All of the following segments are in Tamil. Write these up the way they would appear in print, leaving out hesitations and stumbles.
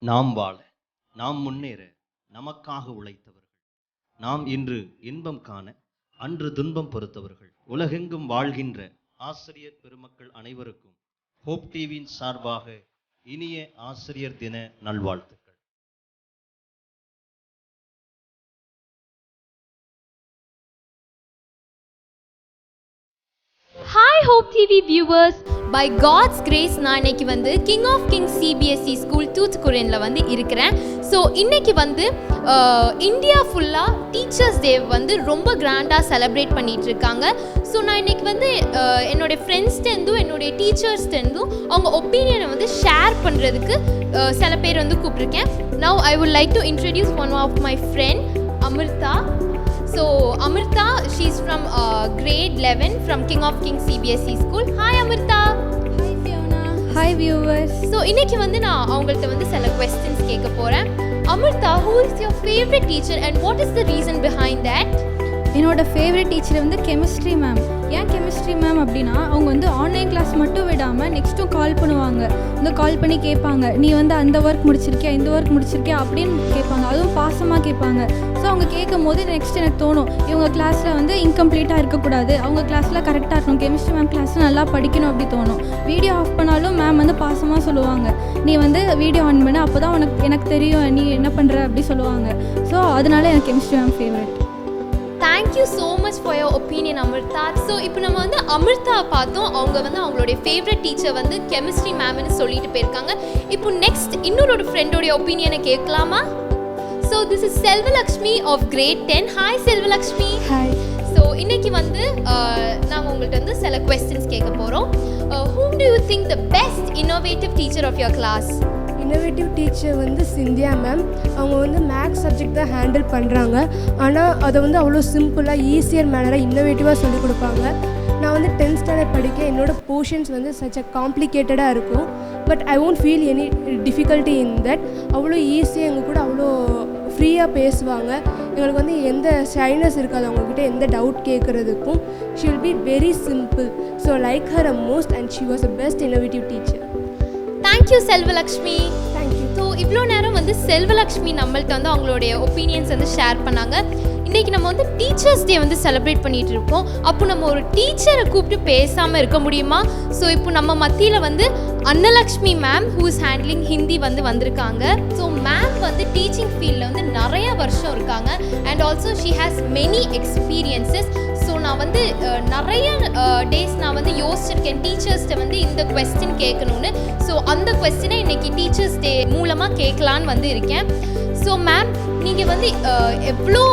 நாம் வாழ, நாம் முன்னேற நமக்காக உழைத்தவர்கள், நாம் இன்று இன்பம் காண அன்று துன்பம் பொறுத்தவர்கள், உலகெங்கும் வாழ்கின்ற ஆசிரியர் பெருமக்கள் அனைவருக்கும் ஹோப் டிவியின் சார்பாக இனிய ஆசிரியர் தின நல்வாழ்த்துக்கள். Hi Hope TV viewers, by God's grace நான் இன்னைக்கு வந்து King of Kings CBSE school தூத்துக்குடியில் வந்து இருக்கிறேன். ஸோ இன்னைக்கு வந்து இந்தியா ஃபுல்லாக டீச்சர்ஸ் டே வந்து ரொம்ப கிராண்டாக செலிப்ரேட் பண்ணிகிட்டு இருக்காங்க. ஸோ நான் இன்னைக்கு வந்து என்னுடைய ஃப்ரெண்ட்ஸ்டேருந்தும் என்னுடைய டீச்சர்ஸ்டேருந்தும் அவங்க ஒப்பீனியனை வந்து ஷேர் பண்ணுறதுக்கு சில பேர் வந்து கூப்பிட்ருக்கேன். Now I would like to introduce one of my friend Amrita. So Amrita, she's from grade 11 from King of Kings CBSE school. Hi Amrita. Hi Fiona. Hi viewers. So இன்னைக்கு வந்து நான் அவங்கள்ட்ட வந்து சில questions கேட்க போறேன். Amrita, who is your favorite teacher and what is the reason behind that? என்னோட ஃபேவரட் டீச்சர் வந்து கெமிஸ்ட்ரி மேம். ஏன் கெமிஸ்ட்ரி மேம் அப்படின்னா அவங்க வந்து ஆன்லைன் கிளாஸ் மட்டும் விடாமல் நெக்ஸ்ட்டும் கால் பண்ணுவாங்க. வந்து கால் பண்ணி கேட்பாங்க, நீ வந்து அந்த ஒர்க் முடிச்சிருக்கியா, இந்த ஒர்க் முடிச்சிருக்கியா அப்படின்னு கேட்பாங்க. அதுவும் பாசமாக கேட்பாங்க. ஸோ அவங்க கேட்கும் போது நெக்ஸ்ட் எனக்கு தோணும், இவங்க கிளாஸில் வந்து இன்கம்ப்ளீட்டாக இருக்கக்கூடாது, அவங்க கிளாஸில் கரெக்டாக இருக்கணும், கெமிஸ்ட்ரி மேம் கிளாஸில் நல்லா படிக்கணும் அப்படி தோணும். வீடியோ ஆஃப் பண்ணாலும் மேம் வந்து பாசமாக சொல்லுவாங்க, நீ வந்து வீடியோ ஆன் பண்ண, அப்போ தான் எனக்கு தெரியும் நீ என்ன பண்ணுற அப்படி சொல்லுவாங்க. ஸோ அதனால எனக்கு chemistry ma'am favourite. Thank you so much for your opinion Amrita. So இப்போ நம்ம வந்து அமிர்தா பார்த்தோம், அவங்க வந்து அவங்களுடைய ஃபேவரட் டீச்சர் வந்து கெமிஸ்ட்ரி மேம்னு சொல்லிட்டு போயிருக்காங்க. இப்போ நெக்ஸ்ட் இன்னொரு ஃப்ரெண்டோடைய ஒப்பீனியனை கேட்கலாமா? So this is Selvalakshmi of grade 10. Hi Selvalakshmi. Hi. So இன்னைக்கு வந்து நாங்கள் உங்கள்கிட்ட வந்து சில questions கேட்க போகிறோம். Whom do you think the best innovative teacher of your class? Innovative teacher வந்து சிந்தியா மேம். அவங்க வந்து மேக்ஸ் சப்ஜெக்ட் தான் ஹேண்டில் பண்ணுறாங்க. ஆனால் அதை வந்து அவ்வளோ சிம்பிளாக ஈஸியர் மேனராக இன்னோவேட்டிவாக சொல்லிக் கொடுப்பாங்க. நான் வந்து 10th ஸ்டாண்டர்ட் படிக்க என்னோடய போர்ஷன்ஸ் வந்து சச் காம்ப்ளிகேட்டடாக இருக்கும். But I won't feel any difficulty in that. அவ்வளோ ஈஸியாக எங்கள் கூட அவ்வளோ ஃப்ரீயாக பேசுவாங்க. எங்களுக்கு வந்து எந்த ஷைனஸ் இருக்காது அவங்கக்கிட்ட எந்த டவுட் கேட்குறதுக்கும். She will be very simple. So like her a most and she was a best innovative teacher. Thank you Selvalakshmi. Thank you. So இவ்வளோ நேரம் வந்து செல்வலக்ஷ்மி நம்மள்ட்ட வந்து அவங்களுடைய ஒப்பீனியன்ஸ் வந்து ஷேர் பண்ணாங்க. இன்றைக்கி நம்ம வந்து டீச்சர்ஸ் டே வந்து செலிப்ரேட் பண்ணிகிட்டு இருக்கோம். அப்போ நம்ம ஒரு டீச்சரை கூப்பிட்டு பேசாமல் இருக்க முடியுமா? ஸோ இப்போ நம்ம மத்தியில் வந்து Annalakshmi ma'am who is handling Hindi வந்து வந்திருக்காங்க. ஸோ மேம் வந்து டீச்சிங் ஃபீல்டில் வந்து நிறைய வருஷம் இருக்காங்க and also she has many experiences. So நான் வந்து நிறைய டேஸ் நான் வந்து யோசிச்சிருக்கேன் டீச்சர்ஸ்கிட்ட வந்து இந்த கொஸ்டின் கேட்கணுன்னு. ஸோ அந்த கொஸ்டினை இன்றைக்கி டீச்சர்ஸ் டே மூலமாக கேட்கலான்னு வந்து இருக்கேன். ஸோ மேம், நீங்கள் வந்து எவ்வளோ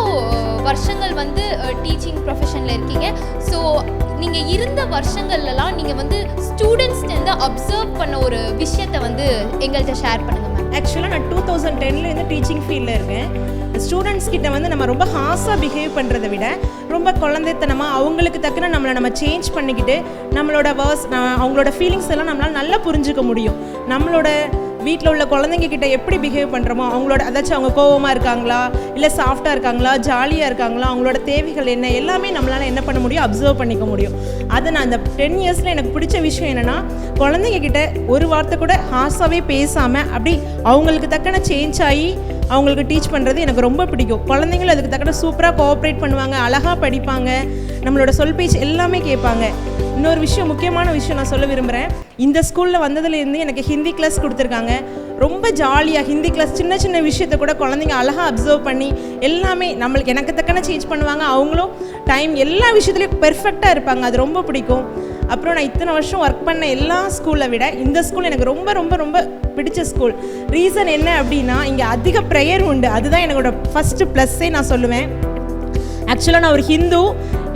வருஷங்கள் வந்து டீச்சிங் ப்ரொஃபஷனில் இருக்கீங்க? ஸோ நீங்கள் இருந்த வருஷங்கள்லாம் நீங்கள் வந்து ஸ்டூடெண்ட்ஸ்லேருந்து அப்சர்வ் பண்ண ஒரு விஷயத்தை வந்து எங்கள்கிட்ட ஷேர் பண்ணுங்கள் மேம். ஆக்சுவலாக நான் 2010 டீச்சிங் ஃபீல்டில் இருக்கேன். ஸ்டூடெண்ட்ஸ் கிட்ட வந்து நம்ம ரொம்ப ஹாஸாக பிஹேவ் பண்ணுறதை விட ரொம்ப குழந்தைத்தனமாக அவங்களுக்கு தக்கன நம்ம சேஞ்ச் பண்ணிக்கிட்டு நம்மளோட அவங்களோட ஃபீலிங்ஸ் எல்லாம் நம்மளால் நல்லா புரிஞ்சுக்க முடியும். நம்மளோட வீட்டில் உள்ள குழந்தைங்க கிட்ட எப்படி பிஹேவ் பண்ணுறோமோ அவங்களோட அதாச்சும் அவங்க கோவமாக இருக்காங்களா, இல்லை சாஃப்டாக இருக்காங்களா, ஜாலியாக இருக்காங்களா, அவங்களோட தேவைகள் என்ன, எல்லாமே நம்மளால் என்ன பண்ண முடியும், அப்சர்வ் பண்ணிக்க முடியும். அதை நான் அந்த 10 இயர்ஸில் எனக்கு பிடிச்ச விஷயம் என்னென்னா, குழந்தைங்க கிட்ட ஒரு வார்த்தை கூட ஹாஸாகவே பேசாமல் அப்படி அவங்களுக்கு தக்கன சேஞ்ச் ஆகி அவங்களுக்கு டீச் பண்ணுறது எனக்கு ரொம்ப பிடிக்கும். குழந்தைங்களும் அதுக்கு தக்கன சூப்பராக கோஆப்ரேட் பண்ணுவாங்க, அழகாக படிப்பாங்க, நம்மளோட சொல் பேச்சு எல்லாமே கேட்பாங்க. இன்னொரு விஷயம், முக்கியமான விஷயம் நான் சொல்ல விரும்புகிறேன். இந்த ஸ்கூலில் வந்ததுலேருந்து எனக்கு ஹிந்தி கிளாஸ் கொடுத்துருக்காங்க. ரொம்ப ஜாலியாக ஹிந்தி கிளாஸ் சின்ன சின்ன விஷயத்தை கூட குழந்தைங்க அழகாக அப்சர்வ் பண்ணி எல்லாமே நம்மளுக்கு எனக்கு தக்கன சேஞ்ச் பண்ணுவாங்க. அவங்களும் டைம் எல்லா விஷயத்துலேயும் பெர்ஃபெக்டாக இருப்பாங்க. அது ரொம்ப பிடிக்கும். அப்புறம் நான் இத்தனை வருஷம் ஒர்க் பண்ண எல்லா ஸ்கூலை விட இந்த ஸ்கூல் எனக்கு ரொம்ப ரொம்ப ரொம்ப பிடிச்ச ஸ்கூல். ரீசன் என்ன அப்படின்னா, இங்கே அதிக ப்ரேயர் உண்டு. அதுதான் என்னோட ஃபஸ்ட்டு ப்ளஸ்ஸே நான் சொல்லுவேன். ஆக்சுவலாக நான் ஒரு ஹிந்து.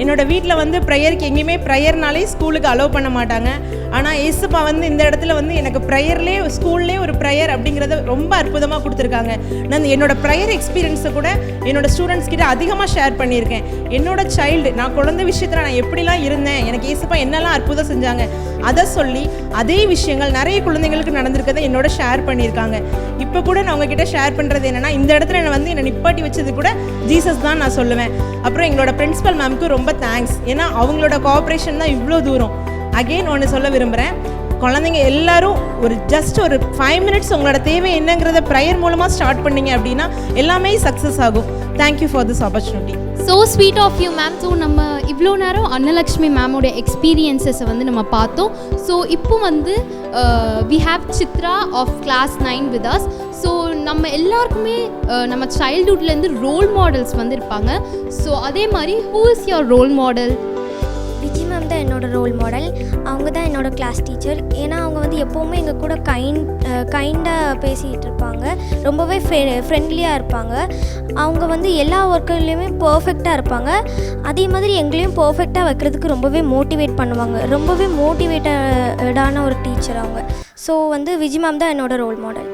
என்னோடய வீட்டில் வந்து ப்ரேயருக்கு எங்கேயுமே ப்ரேயர்னாலே ஸ்கூலுக்கு அலோவ் பண்ண மாட்டாங்க. ஆனால் ஏசுப்பா வந்து இந்த இடத்துல வந்து எனக்கு ப்ரேயர்லேயே ஸ்கூல்லேயே ஒரு ப்ரேயர் அப்படிங்கிறத ரொம்ப அற்புதமாக கொடுத்துருக்காங்க. நான் என்னோடய ப்ரேயர் எக்ஸ்பீரியன்ஸை கூட என்னோடய ஸ்டூடெண்ட்ஸ் கிட்ட அதிகமாக ஷேர் பண்ணியிருக்கேன். என்னோடய சைல்டு நான் குழந்தை விஷயத்தில் நான் எப்படிலாம் இருந்தேன், எனக்கு ஏசுப்பா என்னெல்லாம் அற்புதம் செஞ்சாங்க, அதை சொல்லி அதே விஷயங்கள் நிறைய குழந்தைங்களுக்கு நடந்திருக்கதை என்னோட ஷேர் பண்ணியிருக்காங்க. இப்போ கூட நான் உங்ககிட்ட ஷேர் பண்ணுறது என்னென்னா, இந்த இடத்துல என்னை நிப்பாட்டி வச்சது கூட ஜீசஸ் தான் நான் சொல்லுவேன். அப்புறம் எங்களோட பிரின்சிபல் மேம்க்கு ரொம்ப தேங்க்ஸ். ஏன்னா அவங்களோட கோஆப்ரேஷன் தான் இவ்வளோ தூரம். அகெயின் ஒன்று சொல்ல விரும்புகிறேன், குழந்தைங்க எல்லாரும் ஒரு ஜஸ்ட் ஒரு 5 மினிட்ஸ் உங்களோட தேவை என்னங்கிறத ப்ரேயர் மூலமாக ஸ்டார்ட் பண்ணீங்க அப்படின்னா எல்லாமே சக்ஸஸ் ஆகும். Thank you for this opportunity. So sweet of you ma'am. So நம்ம இவ்வளோ நேரம் அன்னலக்ஷ்மி மேமோட எக்ஸ்பீரியன்ஸஸை வந்து நம்ம பார்த்தோம். ஸோ இப்போ வந்து we have Chitra of class 9 with us. So நம்ம எல்லாருக்குமே நம்ம சைல்ட்ஹுட்லேருந்து ரோல் மாடல்ஸ் வந்து இருப்பாங்க. ஸோ அதே மாதிரி who is your role model? Viji ma'am தான் என்னோடய ரோல் மாடல். அவங்க தான் என்னோடய கிளாஸ் டீச்சர். ஏன்னா அவங்க வந்து எப்போவுமே எங்கள் கூட கைண்டாக பேசிகிட்டு இருப்பாங்க, ரொம்பவே ஃப்ரெண்ட்லியாக இருப்பாங்க. அவங்க வந்து எல்லா ஒர்க்குலேயுமே பர்ஃபெக்டாக இருப்பாங்க. அதே மாதிரி எங்களையும் பர்ஃபெக்டாக வைக்கிறதுக்கு ரொம்பவே மோட்டிவேட் பண்ணுவாங்க. ரொம்பவே மோட்டிவேட்டடான ஒரு டீச்சர் அவங்க. ஸோ வந்து விஜி மேம் தான் என்னோடய role model.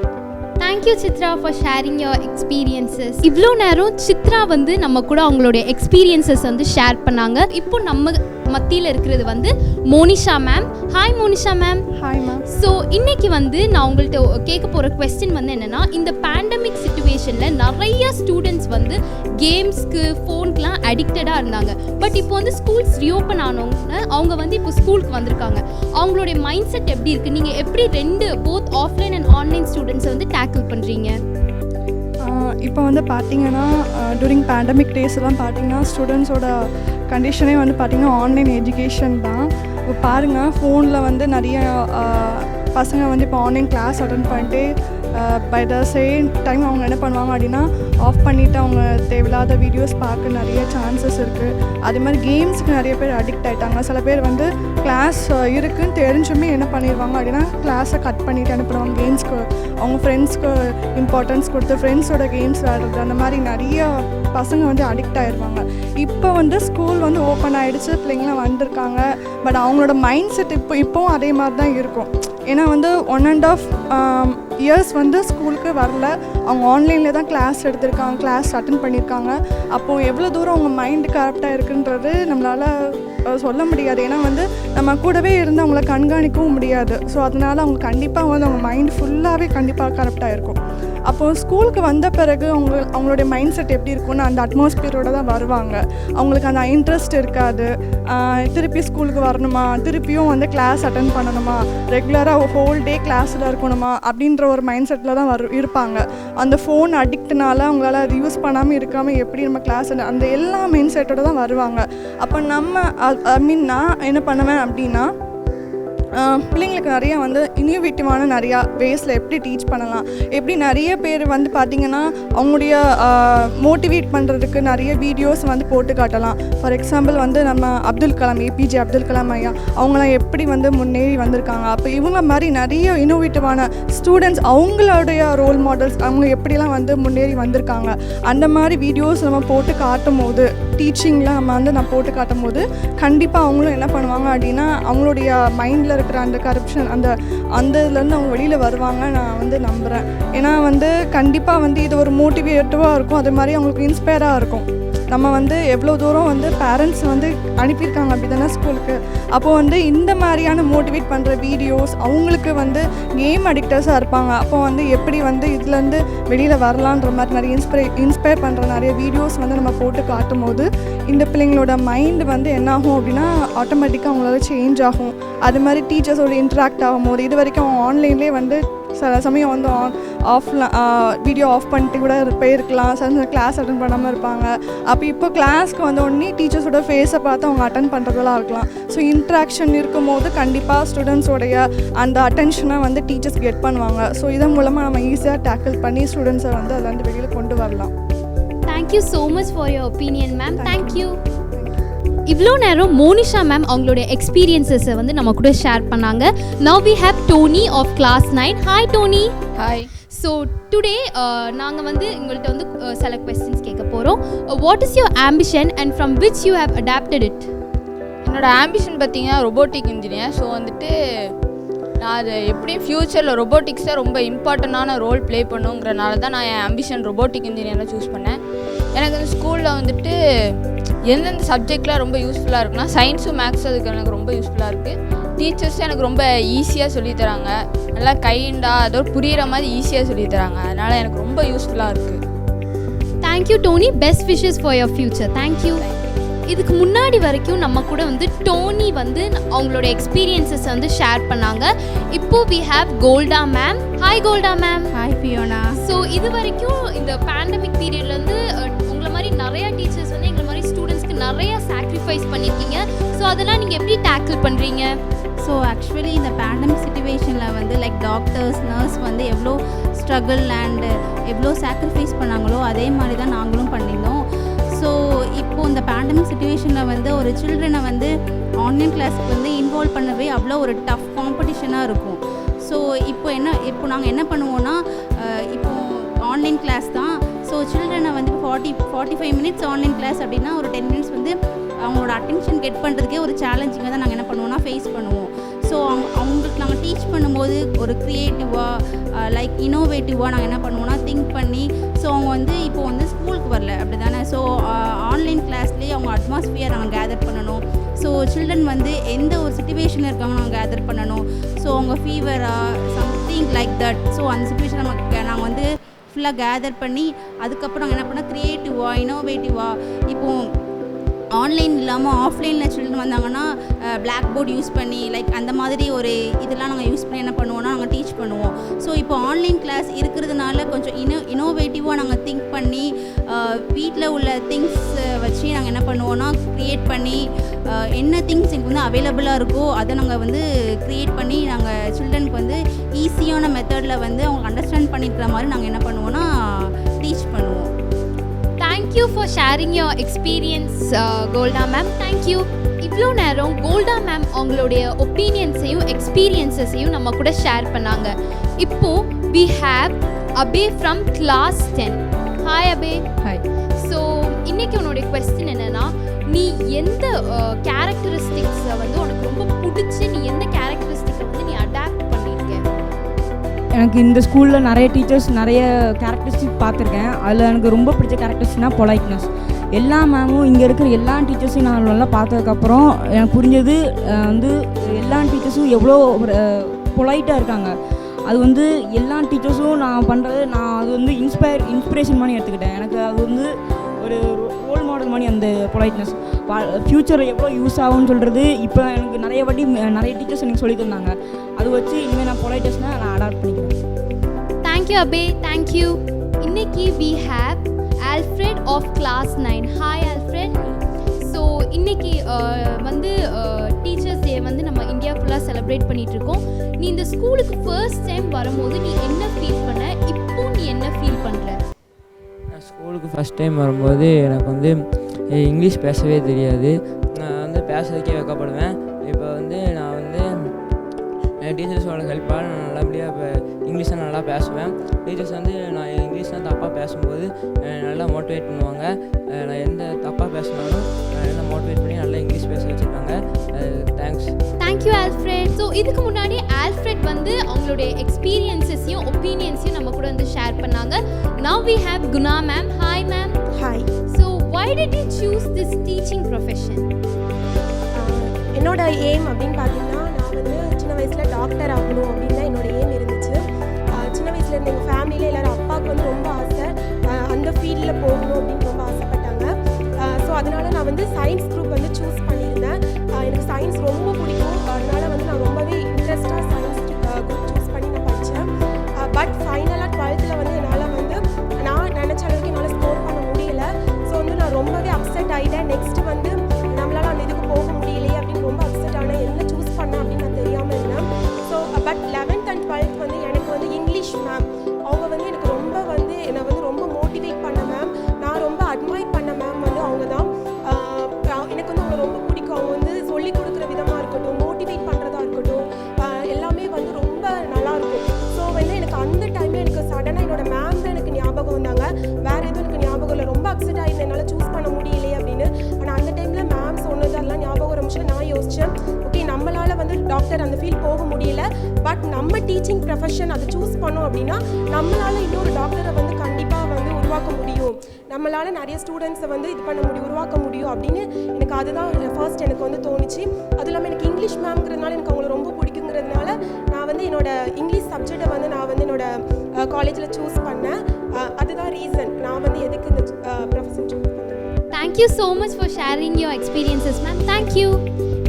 Thank you Chitra for sharing your experiences. இவ்வளோ நேரம் சித்ரா வந்து நம்ம கூட அவங்களுடைய எக்ஸ்பீரியன்ஸஸ் வந்து ஷேர் பண்ணாங்க. இப்போ நம்ம மத்தியில் இருக்கிறது வந்து Monisha ma'am. Hi Monisha ma'am. Hi ma'am. So இன்னைக்கு வந்து நான் உங்கள்கிட்ட கேட்க போகிற கொஸ்டின் வந்து என்னென்னா, இந்த பேண்டமிக் சுச்சுவேஷனில் நிறைய ஸ்டூடெண்ட்ஸ் வந்து கேம்ஸ்க்கு ஃபோனுக்குலாம் அடிக்டடாக இருந்தாங்க. பட் இப்போ வந்து ஸ்கூல்ஸ் ரீஓப்பன் ஆனவங்க அவங்க வந்து இப்போ ஸ்கூலுக்கு வந்திருக்காங்க. அவங்களுடைய மைண்ட் செட் எப்படி இருக்குது? நீங்கள் எப்படி போத் ஆஃப்லைன் அண்ட் ஆன்லைன் ஸ்டூடெண்ட்ஸை வந்து டேக்கிள் பண்ணுறீங்க? இப்போ வந்து பார்த்திங்கன்னா டூரிங் பேண்டமிக் டேஸ்லாம் பார்த்திங்கன்னா ஸ்டூடெண்ட்ஸோட கண்டிஷனே வந்து பார்த்திங்கன்னா ஆன்லைன் எஜுகேஷன் தான். இப்போ பாருங்கள், ஃபோனில் வந்து நிறைய பசங்க வந்து இப்போ ஆன்லைன் கிளாஸ் அட்டன் பண்ணிட்டு பை த சேம் டைம் அவங்க என்ன பண்ணுவாங்க அப்படின்னா ஆஃப் பண்ணிவிட்டு அவங்க தேவையில்லாத வீடியோஸ் பார்க்க நிறைய சான்சஸ் இருக்குது. அதே மாதிரி கேம்ஸுக்கு நிறைய பேர் அடிக்ட் ஆகிட்டாங்க. சில பேர் வந்து கிளாஸ் இருக்குதுன்னு தெரிஞ்சுமே என்ன பண்ணிடுவாங்க அப்படின்னா கிளாஸை கட் பண்ணிவிட்டு என்ன பண்ணுவாங்க, கேம்ஸ்க்கு அவங்க ஃப்ரெண்ட்ஸ்க்கு இம்பார்ட்டன்ஸ் கொடுத்து ஃப்ரெண்ட்ஸோட கேம்ஸ் விளையாடுறது, அந்த மாதிரி நிறைய பசங்க வந்து அடிக்ட் ஆகிடுவாங்க. இப்போ வந்து ஸ்கூல் வந்து ஓப்பன் ஆகிடுச்சு, பிள்ளைங்களாம் வந்திருக்காங்க. பட் அவங்களோட மைண்ட் செட் இப்போவும் அதே மாதிரி தான் இருக்கும். ஏன்னா வந்து 1.5 இயர்ஸ் வந்து ஸ்கூலுக்கு வரல, அவங்க ஆன்லைனில் தான் கிளாஸ் எடுத்திருக்காங்க, கிளாஸ் அட்டன் பண்ணியிருக்காங்க. அப்போது எவ்வளோ தூரம் அவங்க மைண்டு கரெக்டாக இருக்குன்றது நம்மளால் சொல்ல முடியாது. ஏன்னா வந்து நம்ம கூடவே இருந்து அவங்கள கண்காணிக்கவும் முடியாது. ஸோ அதனால் அவங்க கண்டிப்பாக வந்து அவங்க மைண்ட் ஃபுல்லாகவே கண்டிப்பாக கரெக்டாக இருக்கும். அப்போது ஸ்கூலுக்கு வந்த பிறகு அவங்களுடைய மைண்ட் செட் எப்படி இருக்கும்னு அந்த அட்மாஸ்பியரோடு தான் வருவாங்க. அவங்களுக்கு அந்த இன்ட்ரெஸ்ட் இருக்காது. திருப்பி ஸ்கூலுக்கு வரணுமா, திருப்பியும் வந்து கிளாஸ் அட்டன் பண்ணணுமா, ரெகுலராக ஹோல் டே கிளாஸில் இருக்கணுமா அப்படின்ற ஒரு மைண்ட் செட்டில் தான் இருப்பாங்க. அந்த ஃபோன் அடிக்ட்னால அவங்களால அது யூஸ் பண்ணாமல் இருக்காமல் எப்படி நம்ம கிளாஸ் அந்த எல்லா மைண்ட் செட்டோடு தான் வருவாங்க. அப்போ நான் என்ன பண்ணுவேன் அப்படின்னா பிள்ளைங்களுக்கு நிறையா வந்து இனியோவேட்டிவான நிறையா வேஸில் எப்படி டீச் பண்ணலாம், எப்படி நிறைய பேர் வந்து பார்த்திங்கன்னா அவங்களுடைய மோட்டிவேட் பண்ணுறதுக்கு நிறைய வீடியோஸ் வந்து போட்டு காட்டலாம். ஃபார் எக்ஸாம்பிள் வந்து நம்ம அப்துல் கலாம், ஏபிஜே அப்துல் கலாம் ஐயா, அவங்களாம் எப்படி வந்து முன்னேறி வந்திருக்காங்க. அப்போ இவங்க மாதிரி நிறைய இனோவேட்டிவான ஸ்டூடெண்ட்ஸ் அவங்களுடைய ரோல் மாடல்ஸ் அவங்க எப்படிலாம் வந்து முன்னேறி வந்திருக்காங்க, அந்த மாதிரி வீடியோஸ் நம்ம போட்டு காட்டும் போது, டீச்சிங்கில் நான் போட்டு காட்டும் போது கண்டிப்பாக அவங்களும் என்ன பண்ணுவாங்க அப்படின்னா அவங்களுடைய மைண்டில் இருக்கிற அந்த கரப்ஷன் அந்த இதுலேருந்து அவங்க வெளியில் வருவாங்க நான் வந்து நம்புகிறேன். ஏன்னா வந்து கண்டிப்பாக வந்து இது ஒரு மோட்டிவேட்டிவாக இருக்கும், அதே மாதிரி அவங்களுக்கு இன்ஸ்பயராக இருக்கும். நம்ம வந்து எவ்வளோ தூரம் வந்து பேரண்ட்ஸ் வந்து அனுப்பியிருக்காங்க அப்படி தானே ஸ்கூலுக்கு. அப்போது வந்து இந்த மாதிரியான மோட்டிவேட் பண்ணுற வீடியோஸ், அவங்களுக்கு வந்து கேம் அடிக்டர்ஸாக இருப்பாங்க, அப்போ வந்து எப்படி வந்து இதுலேருந்து வெளியில் வரலான்ற மாதிரி நிறைய இன்ஸ்பயர் பண்ணுற நிறைய வீடியோஸ் வந்து நம்ம போட்டு காட்டும் போது இந்த பிள்ளைங்களோட மைண்டு வந்து என்னாகும் அப்படின்னா ஆட்டோமேட்டிக்காக அவங்களால சேஞ்ச் ஆகும். அது மாதிரி டீச்சர்ஸோட இன்ட்ராக்ட் ஆகும்போது இது வரைக்கும் அவங்க ஆன்லைன்லேயே வந்து சில சமயம் வந்து வீடியோ ஆஃப் பண்ணிட்டு கூட போயிருக்கலாம், சில கிளாஸ் அட்டன் பண்ணாமல் இருப்பாங்க. அப்போ இப்போ கிளாஸ்க்கு வந்த உடனே டீச்சர்ஸோட ஃபேஸை பார்த்து அவங்க அட்டன் பண்ணுறதெல்லாம் இருக்கலாம். ஸோ இன்ட்ராக்ஷன் இருக்கும் போது கண்டிப்பாக ஸ்டூடெண்ட்ஸோடைய அந்த அட்டென்ஷனை வந்து டீச்சர்ஸ் கெட் பண்ணுவாங்க. ஸோ இதன் மூலமாக நம்ம ஈஸியாக டேக்கிள் பண்ணி ஸ்டூடெண்ட்ஸை வந்து அதில் வந்து வெளியில் கொண்டு வரலாம். Thank you so much for your opinion ma'am. Thank you. இவ்வளோ நேரம் மோனிஷா மேம் அவங்களுடைய எக்ஸ்பீரியன்ஸஸை வந்து நம்ம கூட ஷேர் பண்ணாங்க. Now we have Tony of class 9. Hi Tony. Hi. So today நாங்கள் வந்து உங்கள்கிட்ட வந்து சில கொஸ்டின்ஸ் கேட்க போகிறோம். What is your ambition and from which you have adapted it? என்னோடய ஆம்பிஷன் பார்த்தீங்கன்னா ரொபோட்டிக் இன்ஜினியர். ஸோ வந்துட்டு நான் அது எப்படியும் ஃப்யூச்சரில் ரொபோட்டிக்ஸை ரொம்ப இம்பார்ட்டண்டான ரோல் ப்ளே பண்ணுங்கிறனால தான் நான் என் ஆம்பிஷன் ரொபோட்டிக் இன்ஜினியரை சூஸ் பண்ணேன். எனக்கு இந்த ஸ்கூலில் வந்துட்டு எந்தெந்த சப்ஜெக்ட்லாம் ரொம்ப யூஸ்ஃபுல்லாக இருக்குன்னா சயின்ஸும் மேக்ஸும் அதுக்கு எனக்கு ரொம்ப யூஸ்ஃபுல்லாக இருக்குது. டீச்சர்ஸும் எனக்கு ரொம்ப ஈஸியாக சொல்லித்தராங்க, நல்லா கைண்டாக அதோட புரிகிற மாதிரி ஈஸியாக சொல்லித்தராங்க. அதனால் எனக்கு ரொம்ப யூஸ்ஃபுல்லாக இருக்குது. Thank you Tony. Best wishes for your future. Thank you. இதுக்கு முன்னாடி வரைக்கும் நம்ம கூட வந்து டோனி வந்து அவங்களோட எக்ஸ்பீரியன்ஸஸ் வந்து ஷேர் பண்ணாங்க. இப்போ we have Golda ma'am. Hi Golda ma'am. Hi Fiona. So இது வரைக்கும் இந்த பேண்டமிக் பீரியட்லேருந்து உங்களை மாதிரி நிறையா டீச்சர்ஸ் வந்து எங்களை மாதிரி ஸ்டூடெண்ட்ஸ்க்கு நிறையா சாக்ரிஃபைஸ் பண்ணியிருக்கீங்க. ஸோ அதெல்லாம் நீங்கள் எப்படி டேக்கிள் பண்ணுறீங்க? ஸோ ஆக்சுவலி இந்த பேண்டமிக் சுச்சுவேஷனில் வந்து லைக் டாக்டர்ஸ் நர்ஸ் வந்து எவ்வளோ ஸ்ட்ரகிள் அண்டு எவ்வளோ சாக்ரிஃபைஸ் பண்ணாங்களோ அதே மாதிரி தான் நாங்களும் பண்ணியிருந்தோம். ஸோ இப்போது இந்த பேண்டமிக் சுச்சுவேஷனில் வந்து ஒரு சில்ட்ரனை வந்து ஆன்லைன் கிளாஸ்க்கு வந்து இன்வால்வ் பண்ணவே அவ்வளோ ஒரு டஃப் காம்படிஷனாக இருக்கும். ஸோ இப்போ நாங்கள் என்ன பண்ணுவோன்னா இப்போது ஆன்லைன் கிளாஸ் தான். ஸோ சில்ட்ரனை வந்து 45 மினிட்ஸ் ஆன்லைன் கிளாஸ் அப்படின்னா ஒரு 10 மினிட்ஸ் வந்து அவங்களோட அட்டென்ஷன் கெட் பண்ணுறதுக்கே ஒரு சேலஞ்சிங்காக தான் நாங்கள் என்ன பண்ணுவோம்னா ஃபேஸ் பண்ணுவோம். ஸோ அவங்களுக்கு நாங்கள் டீச் பண்ணும்போது ஒரு க்ரியேட்டிவாக லைக் இனோவேட்டிவாக நாங்கள் என்ன பண்ணுவோம்னா திங்க் பண்ணி ஸோ அவங்க வந்து இப்போது வந்து ஸ்கூலுக்கு வரல அப்படி தானே. ஸோ ஆன்லைன் கிளாஸ்லேயே அவங்க அட்மாஸ்பியர் நாங்கள் கேதர் பண்ணணும். ஸோ சில்ட்ரன் வந்து எந்த ஒரு சுச்சுவேஷனில் இருக்காங்க நாங்கள் கேதர் பண்ணணும். ஸோ அவங்க ஃபீவராக சம்திங் லைக் தட். ஸோ அந்த சுச்சுவேஷன் நாங்கள் வந்து ஃபுல்லாக கேதர் பண்ணி அதுக்கப்புறம் நாங்கள் என்ன பண்ணால் க்ரியேட்டிவாக இனோவேட்டிவாக இப்போது ஆன்லைன் இல்லாமல் ஆஃப்லைனில் சில்ட்ரன் வந்தாங்கன்னா பிளாக் போர்டு யூஸ் பண்ணி லைக் அந்த மாதிரி ஒரு இதெல்லாம் நாங்கள் யூஸ் பண்ணி என்ன பண்ணுவோம்னா நாங்கள் டீச் பண்ணுவோம். ஸோ இப்போ ஆன்லைன் கிளாஸ் இருக்கிறதுனால கொஞ்சம் இனோவேட்டிவாக நாங்கள் திங்க் பண்ணி வீட்டில் உள்ள திங்ஸ் வச்சு நாங்கள் என்ன பண்ணுவோம்னா க்ரியேட் பண்ணி என்ன திங்ஸ் எனக்கு வந்து அவைலபிளாக இருக்கோ அதை நாங்கள் வந்து க்ரியேட் பண்ணி நாங்கள் சில்ட்ரனுக்கு வந்து ஈஸியான மெத்தடில் வந்து அவங்க அண்டர்ஸ்டாண்ட் பண்ணிக்கிற மாதிரி நாங்கள் என்ன பண்ணுவோம்னா டீச் பண்ணுவோம். Thank you for sharing your experience, Golda ma'am. Thank you. இவ்வளோ நேரம் கோல்டா மேம் அவங்களுடைய ஒப்பீனியன்ஸையும் எக்ஸ்பீரியன்ஸஸையும் நம்ம கூட ஷேர் பண்ணாங்க. இப்போது we have Abhay from class 10. Hi Abhay. Hi. So இன்றைக்கி உன்னோடைய கொஸ்டின் என்னென்னா, நீ எந்த கேரக்டரிஸ்டிக்ஸை வந்து உனக்கு ரொம்ப பிடிச்சி நீ எந்த கேரக்டரிஸ்டிக்கை வந்து நீ அடாப்ட் பண்ணியிருக்க? எனக்கு இந்த ஸ்கூலில் நிறைய டீச்சர்ஸ் நிறைய கேரக்டரிஸ்டிக் பார்த்துருக்கேன். அதில் எனக்கு ரொம்ப பிடிச்ச கேரக்டரிஸ்டிக்னால் பொலைட்னஸ். எல்லா மேமும் இங்கே இருக்கிற எல்லா டீச்சர்ஸையும் நான் நல்லா பார்த்ததுக்கப்புறம் எனக்கு புரிஞ்சது வந்து எல்லா டீச்சர்ஸும் எவ்வளோ பொலைட்டாக இருக்காங்க. அது வந்து எல்லா டீச்சர்ஸும் நான் பண்ணுறது நான் அது வந்து இன்ஸ்பிரேஷன் மாதிரி எடுத்துக்கிட்டேன். எனக்கு அது வந்து ஒரு ரோல் மாடல் மாதிரி அந்த பொலைட்னஸ் ஃப்யூச்சரில் எவ்வளோ யூஸ் ஆகும்னு சொல்கிறது இப்போ எனக்கு நிறைய வாட்டி நிறைய டீச்சர்ஸ் எனக்கு சொல்லி தந்தாங்க. அது வச்சு இனிமேல் நான் பொலைட்னஸ்னால் நான் அடாப்ட் பண்ணிக்கிறேன். தேங்க்யூ அபே. தேங்க்யூ. இன்னைக்கு we have Alfred of class 9. Hi Alfred. So இன்னைக்கு வந்து டீச்சர்ஸ் டே வந்து நம்ம இந்தியா ஃபுல்லாக செலிப்ரேட் பண்ணிகிட்ருக்கோம். நீ இந்த ஸ்கூலுக்கு ஃபர்ஸ்ட் டைம் வரும்போது நீ என்ன ஃபீல் பண்ண, இப்போ நீ என்ன ஃபீல் பண்ணுற? நான் ஸ்கூலுக்கு ஃபஸ்ட் டைம் வரும்போது எனக்கு வந்து இங்கிலீஷ் பேசவே தெரியாது. நான் வந்து பேசுறதுக்கே வைக்கப்படுவேன். இப்போ வந்து நான் வந்து டீச்சர்ஸோட ஹெல்ப்பாக நான் நல்லபடியாக இப்போ இங்கிலீஷை நல்லா பேசுவேன். டீச்சர்ஸ் வந்து நான் இங்கிலீஷ்லாம் தப்பாக பேசும்போது நல்லா மோட்டிவேட் பண்ணுவாங்க. நான் எந்த தப்பாக பேசினாலும் நல்லா மோட்டிவேட் பண்ணி நல்லா இங்கிலீஷ் பேச வச்சுருக்காங்க. தேங்க்ஸ். Thank you Alfred. ஸோ இதுக்கு முன்னாடி ஆல்ஃப்ரெட் வந்து அவங்களுடைய எக்ஸ்பீரியன்ஸஸையும் ஒப்பீனியன்ஸையும் நம்ம கூட வந்து ஷேர் பண்ணாங்க. Now we have Guna ma'am. Hi ma'am. Hi. So why did you choose this teaching profession? என்னோட எய்ம் அப்படின்னு பார்த்தீங்கன்னா, நான் வந்து சின்ன வயசில் டாக்டர் ஆகணும் அப்படின்னு தான் என்னோட எய்ம் இருந்துச்சு. சின்ன வயசில் இருந்த எங்கள் ஃபேமிலியில் எல்லோரும் அப்பாவுக்கு வந்து ரொம்ப ஆசை அந்த ஃபீல்டில் போகணும் அப்படின்னு ரொம்ப ஆசைப்பட்டாங்க. ஸோ அதனால் நான் வந்து சயின்ஸ் குரூப் வந்து சூஸ் பண்ணியிருந்தேன். எனக்கு சயின்ஸ் ரொம்ப பிடிக்கும். அதனால் வந்து நான் ரொம்பவே இன்ட்ரெஸ்டாக சயின்ஸ் குரூப் சூஸ் பண்ணி நான் படித்தேன். பட் ஃபைனலாக 12th வந்து என்னால் வந்து நான் நினச்ச அளவுக்கு என்னால் ஸ்கோர் பண்ண முடியலை. ஸோ வந்து நான் ரொம்பவே அப்செட் ஆகிட்டேன். நெக்ஸ்ட்டு வந்து நம்மளால் அந்த இதுக்கு போக முடியலையே அப்படின்னு ரொம்ப அப்செட் ஆனேன். என்ன சூஸ் பண்ணேன் அப்படின்னு நான் தெரியாமல் இருந்தேன். So but 11th and 12th வந்து எனக்கு வந்து இங்கிலீஷ் மேம் அவங்க வந்து எனக்கு ரொம்ப வந்து என்னை வந்து ரொம்ப மோட்டிவேட் பண்ண மேம். நான் ரொம்ப அட்மைர் பண்ண மேம் வந்து அவங்க தான். எனக்கு வந்து அவங்க ரொம்ப பிடிக்கும். அவங்க வந்து சொல்லிக் கொடுக்குற விதமாக இருக்கட்டும், மோட்டிவேட் பண்ணுறதா இருக்கட்டும், எல்லாமே வந்து ரொம்ப நல்லாயிருக்கும். ஸோ வந்து எனக்கு அந்த டைமில் எனக்கு சடனாக என்னோட மேம் தான் எனக்கு ஞாபகம் வந்தாங்க. வேறு எதுவும் எனக்கு ஞாபகம் இல்லை. ரொம்ப அப்செட் ஆகிருந்தேன் என்னால் சூஸ் பண்ண முடியலையே அப்படின்னு. ஆனால் அந்த டைமில் மேம் சொன்னதெல்லாம் ஞாபகம் இருந்துச்சு. நான் யோசித்தேன், ஓகே நம்மளால் வந்து டாக்டர் அந்த ஃபீல்ட் போக முடியல, பட் நம்ம டீச்சிங் ப்ரொஃபஷன் அதை சூஸ் பண்ணோம் அப்படின்னா நம்மளால் இன்னொரு டாக்டரை வந்து கண்டிப்பாக வந்து உருவாக்க முடியும். நம்மளால் நிறைய ஸ்டூடெண்ட்ஸை வந்து இது பண்ண முடியும், உருவாக்க முடியும் அப்படின்னு எனக்கு அதுதான் ஃபர்ஸ்ட் எனக்கு வந்து தோணுச்சு. அதுவும் இல்லாமல் எனக்கு இங்கிலீஷ் மேம்ங்கிறதுனால எனக்கு அவங்கள ரொம்ப பிடிக்குங்கிறதுனால நான் வந்து என்னோட இங்கிலீஷ் சப்ஜெக்டை வந்து நான் வந்து என்னோட காலேஜில் சூஸ் பண்ணேன். அதுதான் ரீசன் நான் வந்து எதுக்கு இந்த ப்ரொஃபஷன் சூஸ் பண்ணேன். Thank you so much for sharing your experiences ma'am. Thank you.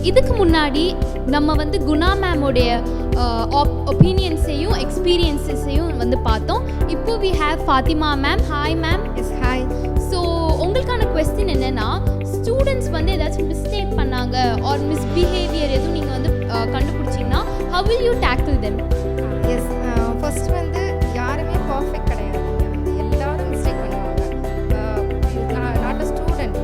இதுக்கு முன்னாடி நம்ம வந்து குணா மேமோடைய ஒப்பீனியன்ஸையும் எக்ஸ்பீரியன்ஸஸையும் வந்து பார்த்தோம். இப்போ we have Fatima ma'am. Hi ma'am. Yes hi. So உங்களுக்கான கொஸ்டின் என்னென்னா, ஸ்டூடெண்ட்ஸ் வந்து ஏதாச்சும் மிஸ்டேக் பண்ணாங்க ஆர் மிஸ்பிஹேவியர் எதுவும் நீங்கள் வந்து கண்டுபிடிச்சிங்கன்னா how will you tackle them? Yes first வந்து யாருமே பர்ஃபெக்ட் கிடையாது. இங்கே வந்து எல்லாரும் மிஸ்டேக் பண்ணுவாங்க. நாட் அ ஸ்டூடெண்ட்,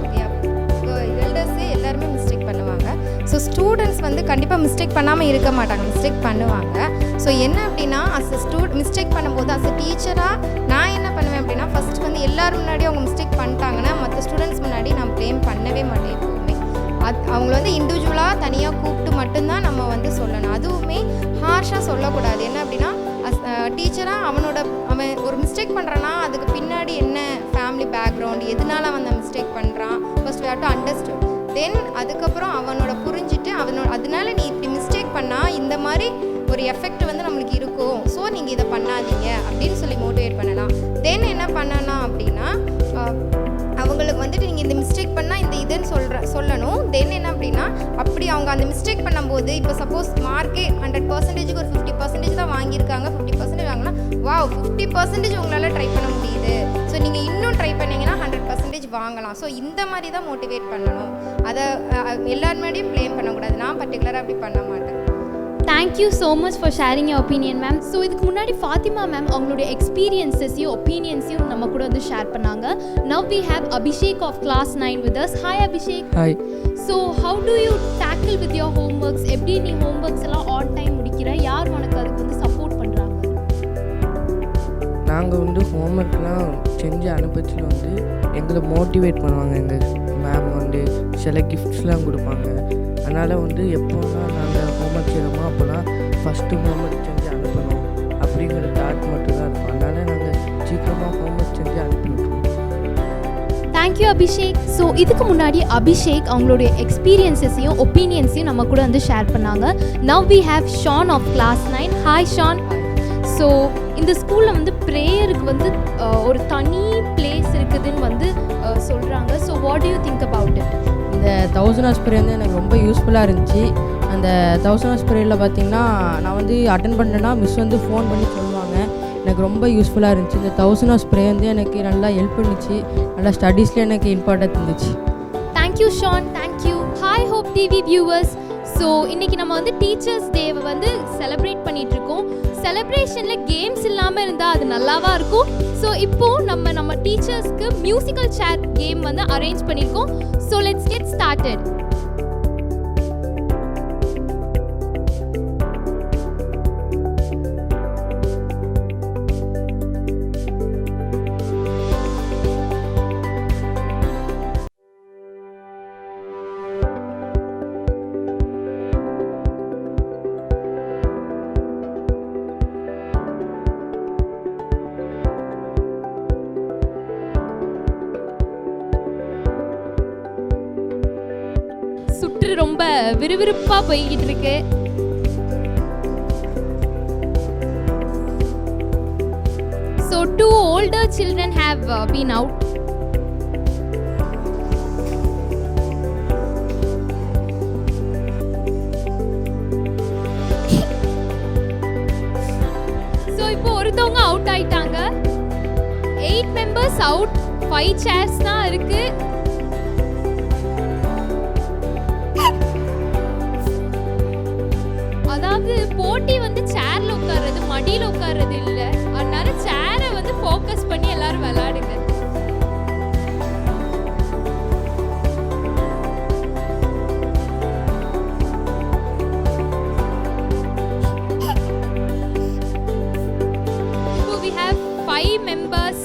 எல்டர்ஸே எல்லாருமே மிஸ்டேக் பண்ணுவாங்க. ஸோ ஸ்டூடெண்ட்ஸ் வந்து கண்டிப்பாக மிஸ்டேக் பண்ணாமல் இருக்க மாட்டாங்க, மிஸ்டேக் பண்ணுவாங்க. ஸோ என்ன அப்படின்னா அஸ் மிஸ்டேக் பண்ணும்போது அஸ் அ டீச்சராக நான் என்ன பண்ணுவேன் அப்படின்னா, ஃபஸ்ட் வந்து எல்லோரும் முன்னாடி அவங்க மிஸ்டேக் பண்ணிட்டாங்கன்னா மற்ற ஸ்டூடெண்ட்ஸ் முன்னாடி நான் ப்ளேம் பண்ணவே மாட்டேன் எப்போவுமே. அவங்கள வந்து இண்டிவிஜுவலாக தனியாக கூப்பிட்டு மட்டும்தான் நம்ம வந்து சொல்லணும். அதுவுமே ஹார்ஷாக சொல்லக்கூடாது. என்ன அப்படின்னா டீச்சராக அவன் ஒரு மிஸ்டேக் பண்ணுறான்னா அதுக்கு பின்னாடி என்ன ஃபேமிலி பேக்ரவுண்ட், எதனால அவன் அந்த மிஸ்டேக் பண்ணுறான், first we have to understand. Then அதுக்கப்புறம் அவனோட புரிஞ்சுட்டு அதனால நீ இப்படி மிஸ்டேக் பண்ணால் இந்த மாதிரி ஒரு எஃபெக்ட் வந்து நம்மளுக்கு இருக்கும், ஸோ நீங்கள் இதை பண்ணாதீங்க அப்படின்னு சொல்லி மோட்டிவேட் பண்ணலாம். தென் என்ன பண்ணலாம் அப்படின்னா, அவங்களுக்கு வந்துட்டு நீங்கள் இந்த மிஸ்டேக் பண்ணால் இந்த இதுன்னு சொல்லணும். தென் என்ன அப்படின்னா, அப்படி அவங்க அந்த மிஸ்டேக் பண்ணும்போது இப்போ சப்போஸ் மார்க்கே 100% ஒரு 50% தான் வாங்கியிருக்காங்க, 50% வாங்கினா வாவ் 50% உங்களால் ட்ரை பண்ண முடியுது, ஸோ நீங்கள் இன்னும் ட்ரை பண்ணிங்கன்னா 100% வாங்கலாம். ஸோ இந்த மாதிரி தான் மோட்டிவேட் பண்ணணும். அதை எல்லாருமேடையும் ப்ளேம் பண்ணக்கூடாது. நான் பர்டிகுலராக அப்படி பண்ண மாட்டேன். Thank you so much for sharing your opinion ma'am. So இதுக்கு முன்னாடி ஃபாத்திமா மேம் அவங்களுடைய எக்ஸ்பீரியன்ஸஸையும் ஒப்பீனியன்ஸையும் நம்ம கூட வந்து ஷேர் பண்ணாங்க. Now we have Abhishek of class 9 with us. Hi Abhishek. Hi. So how do you tackle with your homeworks? எப்படி நீ ஹோம்ஒர்க்ஸ் எல்லாம் ஆன் டைம் முடிக்கிற? யார் உனக்கு அதுக்கு வந்து சப்போர்ட் பண்ணுறாங்க? நாங்கள் வந்து ஹோம்ஒர்க்லாம் செஞ்சு அனுப்பிச்சிட்டு வந்து எங்களை மோட்டிவேட் பண்ணுவாங்க. எங்கள் மேம் வந்து சில கிஃப்ட்ஸ்லாம் கொடுப்பாங்க. அதனால் வந்து எப்போலாம் நாங்கள் ஹோம்ஒர்க் செய்கிறோமோ அப்போலாம் ஃபஸ்ட்டு ஹோம்ஒர்க் செஞ்சு அனுப்பணும் அப்படிங்கிற தாட் மட்டும்தான் இருக்கும். அதனால் நாங்கள் சீக்கிரமாக ஹோம்ஒர்க் செஞ்சு அனுப்பி விட்ருவோம். தேங்க்யூ அபிஷேக். ஸோ இதுக்கு முன்னாடி அபிஷேக் அவங்களுடைய எக்ஸ்பீரியன்ஸஸையும் ஒப்பீனியன்ஸையும் நம்ம கூட வந்து ஷேர் பண்ணாங்க. Now we have Shaan of class 9. Hi Shaan. So இந்த ஸ்கூலில் வந்து ப்ரேயருக்கு வந்து ஒரு தனி பிளேஸ் இருக்குதுன்னு வந்து சொல்கிறாங்க. So what to you think about it? இந்த 1000 hours prayer வந்து எனக்கு ரொம்ப யூஸ்ஃபுல்லாக இருந்துச்சு. அந்த 1000 hours prayerல பார்த்திங்கன்னா நான் வந்து அட்டன் பண்ணேன்னா மிஸ் வந்து ஃபோன் பண்ணி சொல்லுவாங்க. எனக்கு ரொம்ப யூஸ்ஃபுல்லாக இருந்துச்சு. இந்த 1000 hours prayer வந்து எனக்கு நல்லா ஹெல்ப் பண்ணிச்சு. நல்லா ஸ்டடீஸில் எனக்கு இம்பார்ட்டன்ட் இருந்துச்சு. Thank you Shaan. Thank you. Hi hope TV viewers. So இன்றைக்கி நம்ம வந்து டீச்சர்ஸ் டேவை வந்து செலிப்ரேட் பண்ணிகிட்ருக்கோம். செலிப்ரேஷனில் கேம்ஸ் இல்லாமல் இருந்தால் அது நல்லாவா இருக்கும். ஸோ இப்போது நம்ம டீச்சர்ஸ்க்கு மியூசிக்கல் சேர் கேம் வந்து அரேஞ்ச் பண்ணியிருக்கோம். So let's get started. சுற்று ரொம்ப விறுவிறுப்பா போய்கிட்டு இருக்கு. So 2 older children have been out. So இப்போ ஒருத்தவங்க அவுட் ஆயிட்டாங்க. 8 members out, 5 chairs தான் இருக்கு. அதாவது போட்டி வந்து சேர்ல உட்கார்றது மடியில உட்கார்றது இல்ல. அதனால சேரை வந்து ஃபோக்கஸ் பண்ணி எல்லாரும் விளையாடுங்க. இப்போ we have 5 members.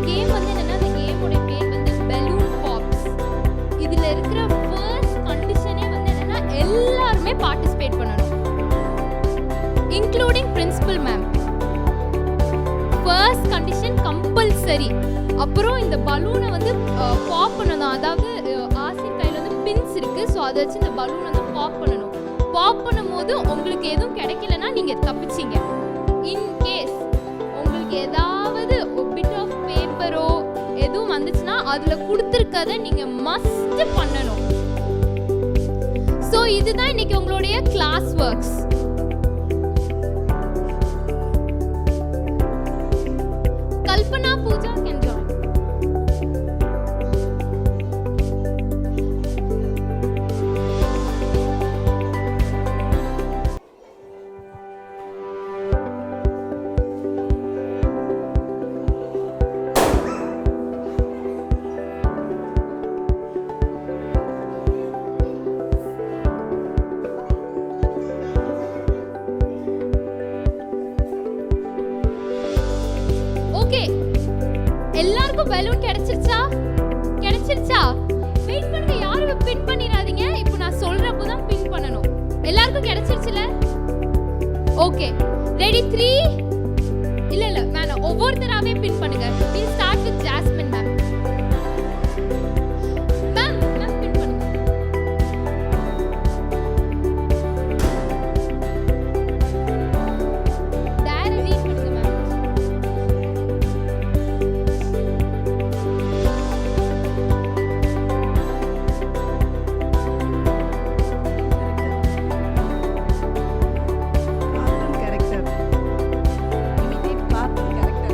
கேம் வந்து என்னன்னா, அந்த கேமோட பேர் வந்து பலூன் பாப்ஸ். இதுல இருக்கிற ஃபர்ஸ்ட் கண்டிஷனே வந்து என்னன்னா, எல்லாருமே பார்ட்டிசிபேட் பண்ணணும், including principal ma'am. First condition compulsory. அப்புறம் இந்த பலூனை வந்து பாப் பண்ணணும். அதாவது ஆசின் கையில் வந்து பின்ஸ் இருக்கு, ஸோ அதை வச்சு இந்த பலூனை வந்து பாப் பண்ணணும். பாப் பண்ணும்போது உங்களுக்கு எதுவும் கிடைக்கலன்னா நீங்கள் தப்பிச்சிங்க. இன்கேஸ் உங்களுக்கு ஏதாவது பிட் ஆஃப் பேப்பரோ எதுவும் வந்துச்சுன்னா அதில் கொடுத்துருக்கதை நீங்கள் மஸ்ட் பண்ணணும். ஸோ இதுதான் இன்னைக்கு உங்களுடைய class works. Kalpana, Pooja can join. Okay, எல்லாருக்கும் பலூன் கிடைச்சிருச்சா? வெயிட் பண்ணுங்க, யாரும் பின் பண்ணிராதீங்க. இப்போ நான் சொல்றப்போ தான் பின் பண்ணணும். எல்லாருக்கும் கிடைச்சிருச்சுல? Okay, ready? 3 இல்ல வேணாம், ஒவ்வொருத்தராவே பின் பண்ணுங்க. We'll start with Jasmine ma'am. Ma'am pin பண்ணுங்க. டைரக்ட் ரீட் பண்ணுங்க ma'am.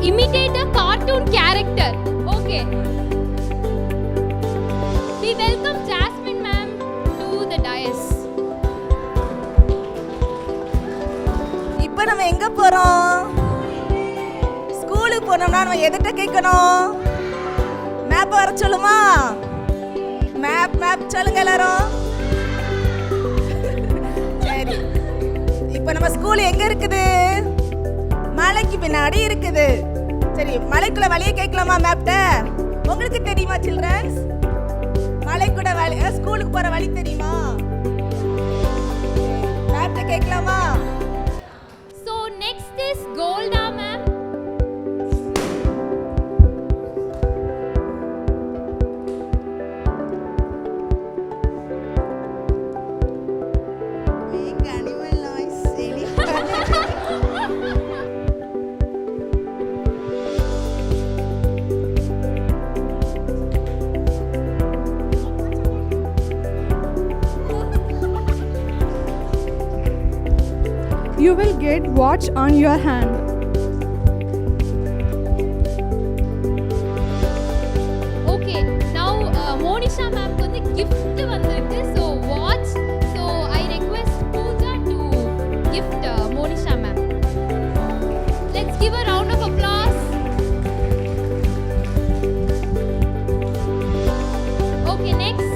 Imitate a cartoon character. Okay. We welcome Jasmine ma'am to the dais. இப்போ நம்ம எங்க போறோம்? ஸ்கூலுக்கு போனோம்னா நம்ம எதிட்ட கேட்கணும்? மேப் வர சொல்லுமா? மேப் சொல்லுங்க எல்லாரும். சரி, இப்போ நம்ம ஸ்கூல் எங்க இருக்குது? மலைக்கு பின்னாடி இருக்குது. சரி, மலைக்குள்ள வழியை கேட்கலாமா மேப்ட? உங்களுக்கு தெரியுமா சில்ட்ரன்ஸ்? மலைக்குள்ள வழி, ஸ்கூலுக்கு போற வழி தெரியுமா? மேப்ட கேட்கலாமா? So next is Golda ma'am. Make animal noise. You will get watch on your hand. Okay, now Monisha ma'am க்கு வந்து gift வந்திருக்கு. So watch. So I request Pooja to gift Monisha ma'am. Let's give a round of applause. Okay, next.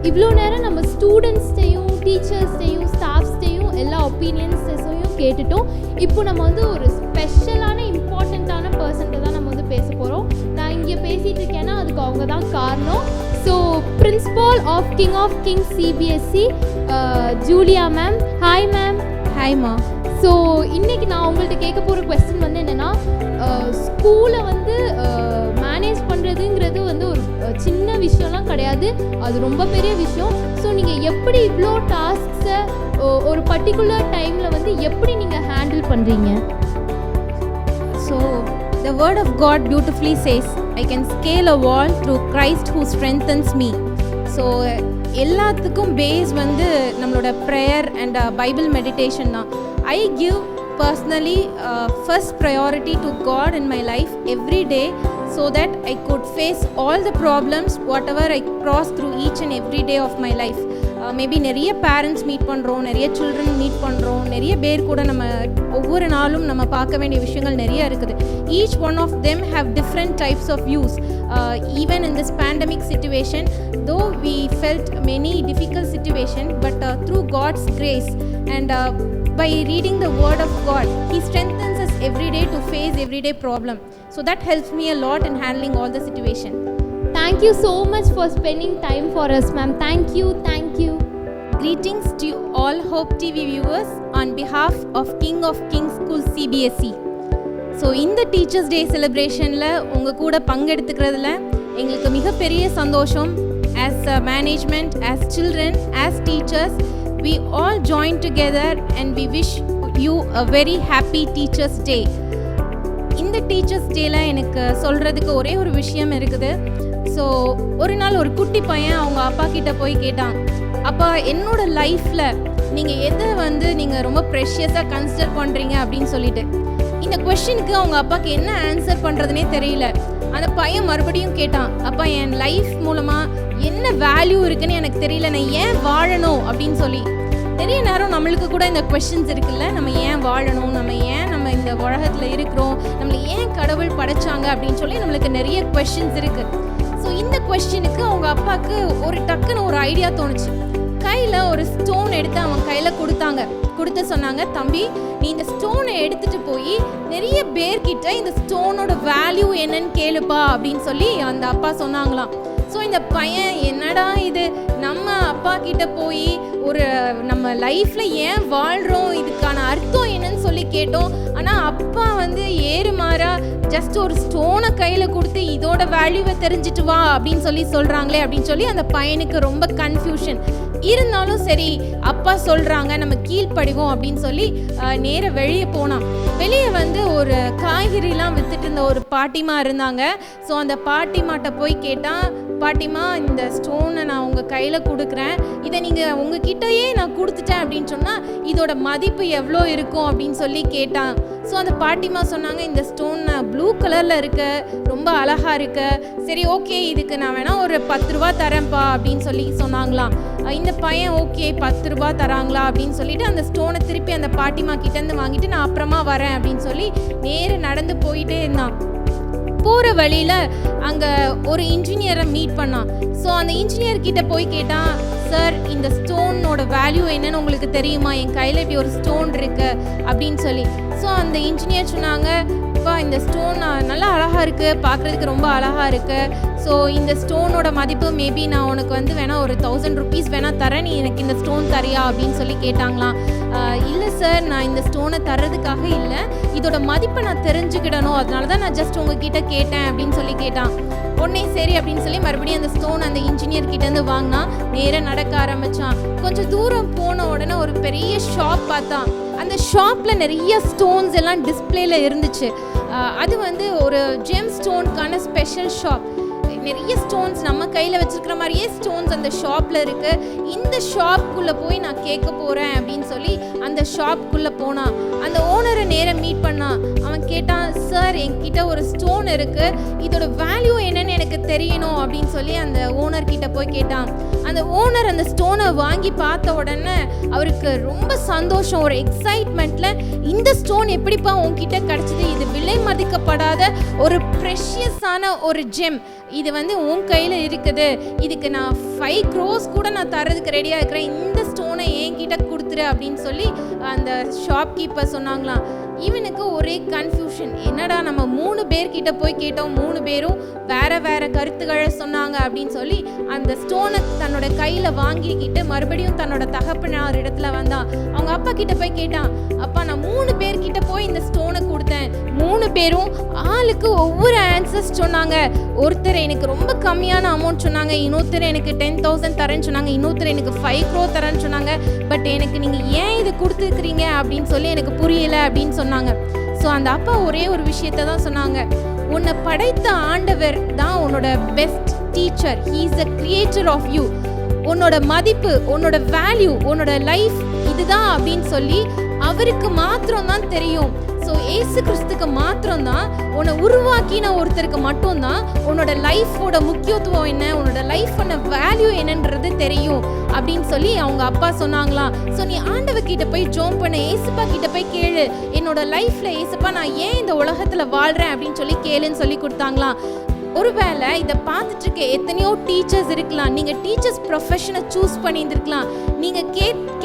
இவ்வளோ நேரம் நம்ம ஸ்டூடெண்ட்ஸ்டையும் டீச்சர்ஸ்டையும் ஸ்டாஃப்ஸ்டையும் எல்லா ஒப்பீனியன்ஸையும் கேட்டுட்டோம். இப்போ நம்ம வந்து ஒரு ஸ்பெஷலான இம்பார்ட்டண்ட்டான பர்சன்ட்டை தான் நம்ம வந்து பேச போகிறோம். நான் இங்கே இங்கே பேசிகிட்டு இருக்கேன்னா அதுக்கு அவங்க தான் காரணம். So principal of Kings CBSE Julia ma'am. Hi ma'am. ஹாய்மா. ஸோ இன்றைக்கி நான் உங்கள்கிட்ட கேட்க போகிற கொஸ்டின் வந்து என்னென்னா, ஸ்கூலை வந்து மேனேஜ் பண்ணுறதுங்கிறது வந்து ஒரு சின்ன விஷயம்லாம் கிடையாது, அது ரொம்ப பெரிய விஷயம். ஸோ நீங்கள் எப்படி இவ்வளோ டாஸ்க்ஸை ஒரு பர்டிகுலர் டைமில் வந்து எப்படி நீங்கள் ஹேண்டில் பண்ணுறீங்க? So, the word of God beautifully says, I can scale a wall through Christ who strengthens me. So எல்லாத்துக்கும் பேஸ் வந்து நம்மளோட ப்ரேயர் அண்ட் பைபிள் மெடிடேஷன் தான். I give personally first priority to God in my life every day so that I could face all the problems whatever I cross through each and every day of my life. Maybe நிறைய பேரண்ட்ஸ் மீட் பண்ணுறோம், நிறைய சில்ட்ரன் மீட் பண்ணுறோம், நிறைய பேர் கூட நம்ம ஒவ்வொரு நாளும் நம்ம பார்க்க வேண்டிய விஷயங்கள் நிறைய இருக்குது. Each one of them have different types of views. Even in this pandemic situation, though we felt many difficult situation, but through God's grace and by reading the word of God, he strengthens us every day to face everyday problem. So that helps me a lot in handling all the situation. Thank you so much for spending time for us, ma'am. Thank you. Greetings to you all Hope TV viewers on behalf of Kings School CBSE. So இந்த டீச்சர்ஸ் டே செலிப்ரேஷனில் உங்கள் கூட பங்கெடுத்துக்கிறதுல எங்களுக்கு மிகப்பெரிய சந்தோஷம். As management, as children, as teachers, we all join together and we wish you a very happy Teachers Day. இந்த டீச்சர்ஸ் டேயில் எனக்கு சொல்கிறதுக்கு ஒரே ஒரு விஷயம் இருக்குது. ஸோ ஒரு நாள் ஒரு குட்டி பையன் அவங்க அப்பா கிட்ட போய் கேட்டான், அப்பா என்னோட லைஃப்பில் நீங்கள் எதை வந்து நீங்கள் ரொம்ப ப்ரெஷியஸாக கன்சிடர் பண்ணுறீங்க அப்படின்னு சொல்லிட்டு. இந்த கொஸ்டினுக்கு அவங்க அப்பாவுக்கு என்ன ஆன்சர் பண்ணுறதுனே தெரியல. அந்த பையன் மறுபடியும் கேட்டான், அப்பா என் லைஃப் மூலமாக என்ன வேல்யூ இருக்குன்னு எனக்கு தெரியல, நான் ஏன் வாழணும் அப்படின்னு சொல்லி. நிறைய நேரம் நம்மளுக்கு கூட இந்த கொஸ்டின்ஸ் இருக்குல்ல, நம்ம ஏன் வாழணும், நம்ம இந்த உலகத்தில் இருக்கிறோம், நம்மளை ஏன் கடவுள் படைச்சாங்க அப்படின்னு சொல்லி நம்மளுக்கு நிறைய கொஸ்டின்ஸ் இருக்குது. ஸோ இந்த கொஸ்டினுக்கு அவங்க அப்பாவுக்கு ஒரு டக்குன்னு ஒரு ஐடியா தோணுச்சு. கையில் ஒரு ஸ்டோன் எடுத்து அவன் கையில் கொடுத்து சொன்னாங்க, தம்பி நீ இந்த ஸ்டோனை எடுத்துகிட்டு போய் நிறைய பேர்கிட்ட இந்த ஸ்டோனோட வேல்யூ என்னன்னு கேளுப்பா அப்படின்னு சொல்லி அந்த அப்பா சொன்னாங்களாம். ஸோ இந்த பையன் என்னடா இது, நம்ம அப்பா கிட்ட போய் ஒரு நம்ம லைஃப்பில் ஏன் வாழ்கிறோம், இதுக்கான அர்த்தம் என்னன்னு சொல்லி கேட்டோம். ஆனால் அப்பா வந்து ஏறுமாறா ஜஸ்ட் ஒரு ஸ்டோனை கையில் கொடுத்து இதோட வேல்யூவை தெரிஞ்சுட்டு வா அப்படின்னு சொல்லி சொல்கிறாங்களே அப்படின்னு சொல்லி அந்த பையனுக்கு ரொம்ப கன்ஃபியூஷன். இருந்தாலும் சரி அப்பா சொல்கிறாங்க நம்ம கீழ்ப்படிவோம் அப்படின்னு சொல்லி நேர வெளியே போனான். வெளியே வந்து ஒரு காய்கறிலாம் வித்துட்டு இருந்த ஒரு பாட்டிமா இருந்தாங்க. ஸோ அந்த பாட்டிமாட்ட போய் கேட்டான், பாட்டிமா இந்த ஸ்டோனை நான் உங்கள் கையில் கொடுக்குறேன், இதை நீங்கள் உங்ககிட்டயே நான் கொடுத்துட்டேன் அப்படின்னு சொன்னால் இதோட மதிப்பு எவ்வளோ இருக்கும் அப்படின்னு சொல்லி கேட்டான். ஸோ அந்த பாட்டிமா சொன்னாங்க, இந்த ஸ்டோன் ப்ளூ கலரில் இருக்க, ரொம்ப அழகாக இருக்க, சரி ஓகே இதுக்கு நான் வேணால் ஒரு 10 ரூபா தரேன்ப்பா அப்படின்னு சொல்லி சொன்னாங்களாம். இந்த பையன் ஓகே 10 ரூபா தராங்களா அப்படின்னு சொல்லிட்டு அந்த ஸ்டோனை திருப்பி அந்த பாட்டிமா கிட்டேருந்து வாங்கிட்டு நான் அப்புறமா வரேன் அப்படின்னு சொல்லி நேர நடந்து போயிட்டே இருந்தான். போகிற வழியில் அங்கே ஒரு இன்ஜினியரை மீட் பண்ணான். ஸோ அந்த இன்ஜினியர் கிட்ட போய் கேட்டான், சார் இந்த ஸ்டோனோட வேல்யூ என்னன்னு உங்களுக்கு தெரியுமா, என் கையில் இப்படி ஒரு ஸ்டோன் இருக்கு அப்படின்னு சொல்லி. ஸோ அந்த இன்ஜினியர் சொன்னாங்க, அப்பா இந்த ஸ்டோன் நல்லா அழகாக இருக்குது, பார்க்குறதுக்கு ரொம்ப அழகாக இருக்குது. ஸோ இந்த ஸ்டோனோட மதிப்பு மேபி நான் உனக்கு வந்து வேணால் ஒரு 1000 ருபீஸ் வேணால் தரேன், நீ எனக்கு இந்த ஸ்டோன் தரியா அப்படின்னு சொல்லி கேட்டாங்களாம். இல்லை சார் நான் இந்த ஸ்டோனை தர்றதுக்காக இல்லை, இதோட மதிப்பை நான் தெரிஞ்சுக்கிடணும், அதனால தான் நான் ஜஸ்ட் உங்ககிட்ட கேட்டேன் அப்படின்னு சொல்லி கேட்டான். உடனே சரி அப்படின்னு சொல்லி மறுபடியும் அந்த ஸ்டோன் அந்த இன்ஜினியர் கிட்டேருந்து வாங்கினா நேராக நடக்க ஆரம்பித்தான். கொஞ்சம் தூரம் போன உடனே ஒரு பெரிய ஷாப் பார்த்தான். அந்த ஷாப்பில் நிறைய ஸ்டோன்ஸ் எல்லாம் டிஸ்பிளேல இருந்துச்சு. அது வந்து ஒரு ஜெம் ஸ்டோனுக்கான ஸ்பெஷல் ஷாப். நிறைய ஸ்டோன்ஸ் நம்ம கையில் வச்சுருக்கிற மாதிரியே ஸ்டோன்ஸ் அந்த ஷாப்பில் இருக்குது. இந்த ஷாப்புக்குள்ளே போய் நான் கேட்க போகிறேன் அப்படின்னு சொல்லி அந்த ஷாப்புக்குள்ளே போனான். அந்த ஓனரை நேரம் மீட் பண்ணான். அவன் கேட்டான், சார் என்கிட்ட ஒரு ஸ்டோன் இருக்குது, இதோட வேல்யூ என்னன்னு எனக்கு தெரியணும் அப்படின்னு சொல்லி அந்த ஓனர்கிட்ட போய் கேட்டான். அந்த ஓனர் அந்த ஸ்டோனை வாங்கி பார்த்த உடனே அவருக்கு ரொம்ப சந்தோஷம், ஒரு எக்ஸைட்மெண்ட்டில், இந்த ஸ்டோன் எப்படிப்பா உன்கிட்ட கிடச்சிது, இது விலை மதிக்கப்படாத ஒரு ப்ரெஷியஸான ஒரு ஜெம், இது வந்து உன் கையில் இருக்குது, இதுக்கு நான் 5 crores கூட நான் தரதுக்கு ரெடியாக இருக்கிறேன், இந்த ஸ்டோனை என்கிட்ட கொடுத்துரு அப்படின்னு சொல்லி அந்த ஷாப்கீப்பர் சொன்னாங்களாம். இவனுக்கு ஒரே கன்ஃபியூஷன், என்னடா நம்ம 3 பேர்கிட்ட போய் கேட்டோம், 3 பேரும் வேற வேற கருத்துக்களை சொன்னாங்க அப்படின்னு சொல்லி அந்த ஸ்டோனை தன்னோட கையில் வாங்கிக்கிட்டு மறுபடியும் தன்னோட தகப்பனார் இடத்துல வந்தான். அவங்க அப்பா கிட்ட போய் கேட்டான், அப்பா நான் 3 பேர்கிட்ட போய் இந்த ஸ்டோனை கொடுத்தேன், 3 பேரும் ஆளுக்கு ஒவ்வொரு ஆன்சர்ஸ் சொன்னாங்க. ஒருத்தர் எனக்கு ரொம்ப கம்மியான அமௌண்ட் சொன்னாங்க, இன்னொருத்தர் எனக்கு 10,000 தரேன்னு சொன்னாங்க, இன்னொருத்தர் எனக்கு 5 crore தரேன்னு சொன்னாங்க. பட் எனக்கு நீங்கள் ஏன் இது கொடுத்துருக்குறீங்க அப்படின்னு சொல்லி எனக்கு புரியல அப்படின்னு சொன்னாங்க. ஸோ அந்த அப்பா ஒரே ஒரு விஷயத்தை தான் சொன்னாங்க, உன்னை படைத்த ஆண்டவர் தான் உன்னோட best teacher, he is the creator of you. உன்னோட மதிப்பு, உன்னோட வேல்யூ, உன்னோட லைஃப் இதுதான் அப்படின்னு சொல்லி அவருக்கு மாத்திரம்தான் தெரியும். ஸோ ஏசு கிறிஸ்துக்கு மாத்திரம்தான், உன்னை உருவாக்கின ஒருத்தருக்கு மட்டும்தான் உன்னோட லைஃபோட முக்கியத்துவம் என்ன, உன்னோட லைஃபோட வேல்யூ என்னன்றது தெரியும் அப்படின்னு சொல்லி அவங்க அப்பா சொன்னாங்களாம். ஸோ நீ ஆண்டவர்கிட்ட போய் ஜோம் பண்ண, ஏசப்பா கிட்ட போய் கேளு, என்னோட லைஃப்ல ஏசப்பா நான் ஏன் இந்த உலகத்துல வாழ்றேன் அப்படின்னு சொல்லி கேளுன்னு சொல்லி கொடுத்தாங்களாம். ஒருவேளை இதை பார்த்துட்டு இருக்க எத்தனையோ டீச்சர்ஸ் இருக்கலாம், நீங்கள் டீச்சர்ஸ் ப்ரொஃபஷனை சூஸ் பண்ணியிருந்துருக்கலாம். நீங்கள்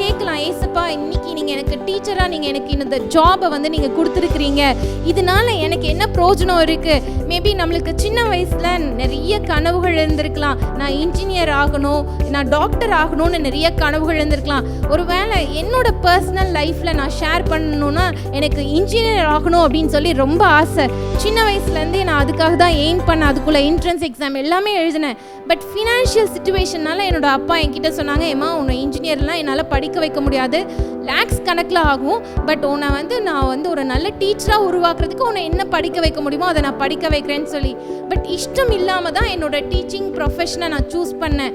கேட்கலாம், ஏசப்பா இன்னைக்கு நீங்கள் எனக்கு டீச்சராக நீங்கள் எனக்கு இந்த ஜாபை வந்து நீங்கள் கொடுத்துருக்குறீங்க, இதனால எனக்கு என்ன பிரயோஜனம் இருக்குது? மேபி நம்மளுக்கு சின்ன வயசில் நிறைய கனவுகள் இருந்திருக்கலாம், நான் இன்ஜினியர் ஆகணும், நான் டாக்டர் ஆகணும்னு நிறைய கனவுகள் இருந்திருக்கலாம். ஒருவேளை என்னோட பர்சனல் லைஃப்பில் நான் ஷேர் பண்ணணுன்னா எனக்கு இன்ஜினியர் ஆகணும் அப்படின்னு சொல்லி ரொம்ப ஆசை. சின்ன வயசுலேருந்தே நான் அதுக்காக தான் எய்ம் பண்ண, அதுக்குள்ளே என்ட்ரன்ஸ் எக்ஸாம் எல்லாமே எழுதினேன். பட் ஃபினான்ஷியல் சிச்சுவேஷனால என்னோட அப்பா என்கிட்ட சொன்னாங்க, ஏம்மா உன்னை இன்ஜினியர்லாம் என்னால் படிக்க வைக்க முடியாது, லேக்ஸ் கணக்கில் ஆகும், பட் உன்னை வந்து நான் வந்து ஒரு நல்ல டீச்சராக உருவாக்குறதுக்கு உன்னை என்ன படிக்க வைக்க முடியுமோ அதை நான் படிக்க வைக்கிறேன்னு சொல்லி. பட் இஷ்டம் இல்லாமல் தான் என்னோட டீச்சிங் ப்ரொஃபஷனை நான் சூஸ் பண்ணேன்.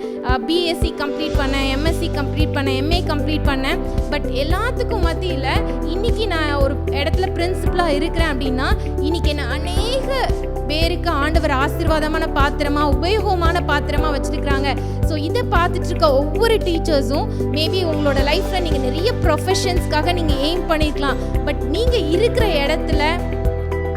பிஎஸ்சி கம்ப்ளீட் பண்ணேன், எம்எஸ்சி கம்ப்ளீட் பண்ணேன், எம்ஏ கம்ப்ளீட் பண்ணேன். பட் எல்லாத்துக்கும் மத்தியில் இன்றைக்கி நான் ஒரு இடத்துல பிரின்சிபலாக இருக்கிறேன் அப்படின்னா, இன்றைக்கி என்ன அநேக பேருக்கு ஆண்டவர் ஆசீர்வாதமான பாத்திரமா, உபயோகமான பாத்திரமா வச்சிருக்கிறாங்க. ஸோ இதை பார்த்துட்டு இருக்க ஒவ்வொரு டீச்சர்ஸும் மேபி உங்களோட லைஃப்பில் நீங்கள் நிறைய ப்ரொஃபஷன்ஸ்க்காக நீங்கள் எய்ம் பண்ணியிருக்கலாம். பட் நீங்கள் இருக்கிற இடத்துல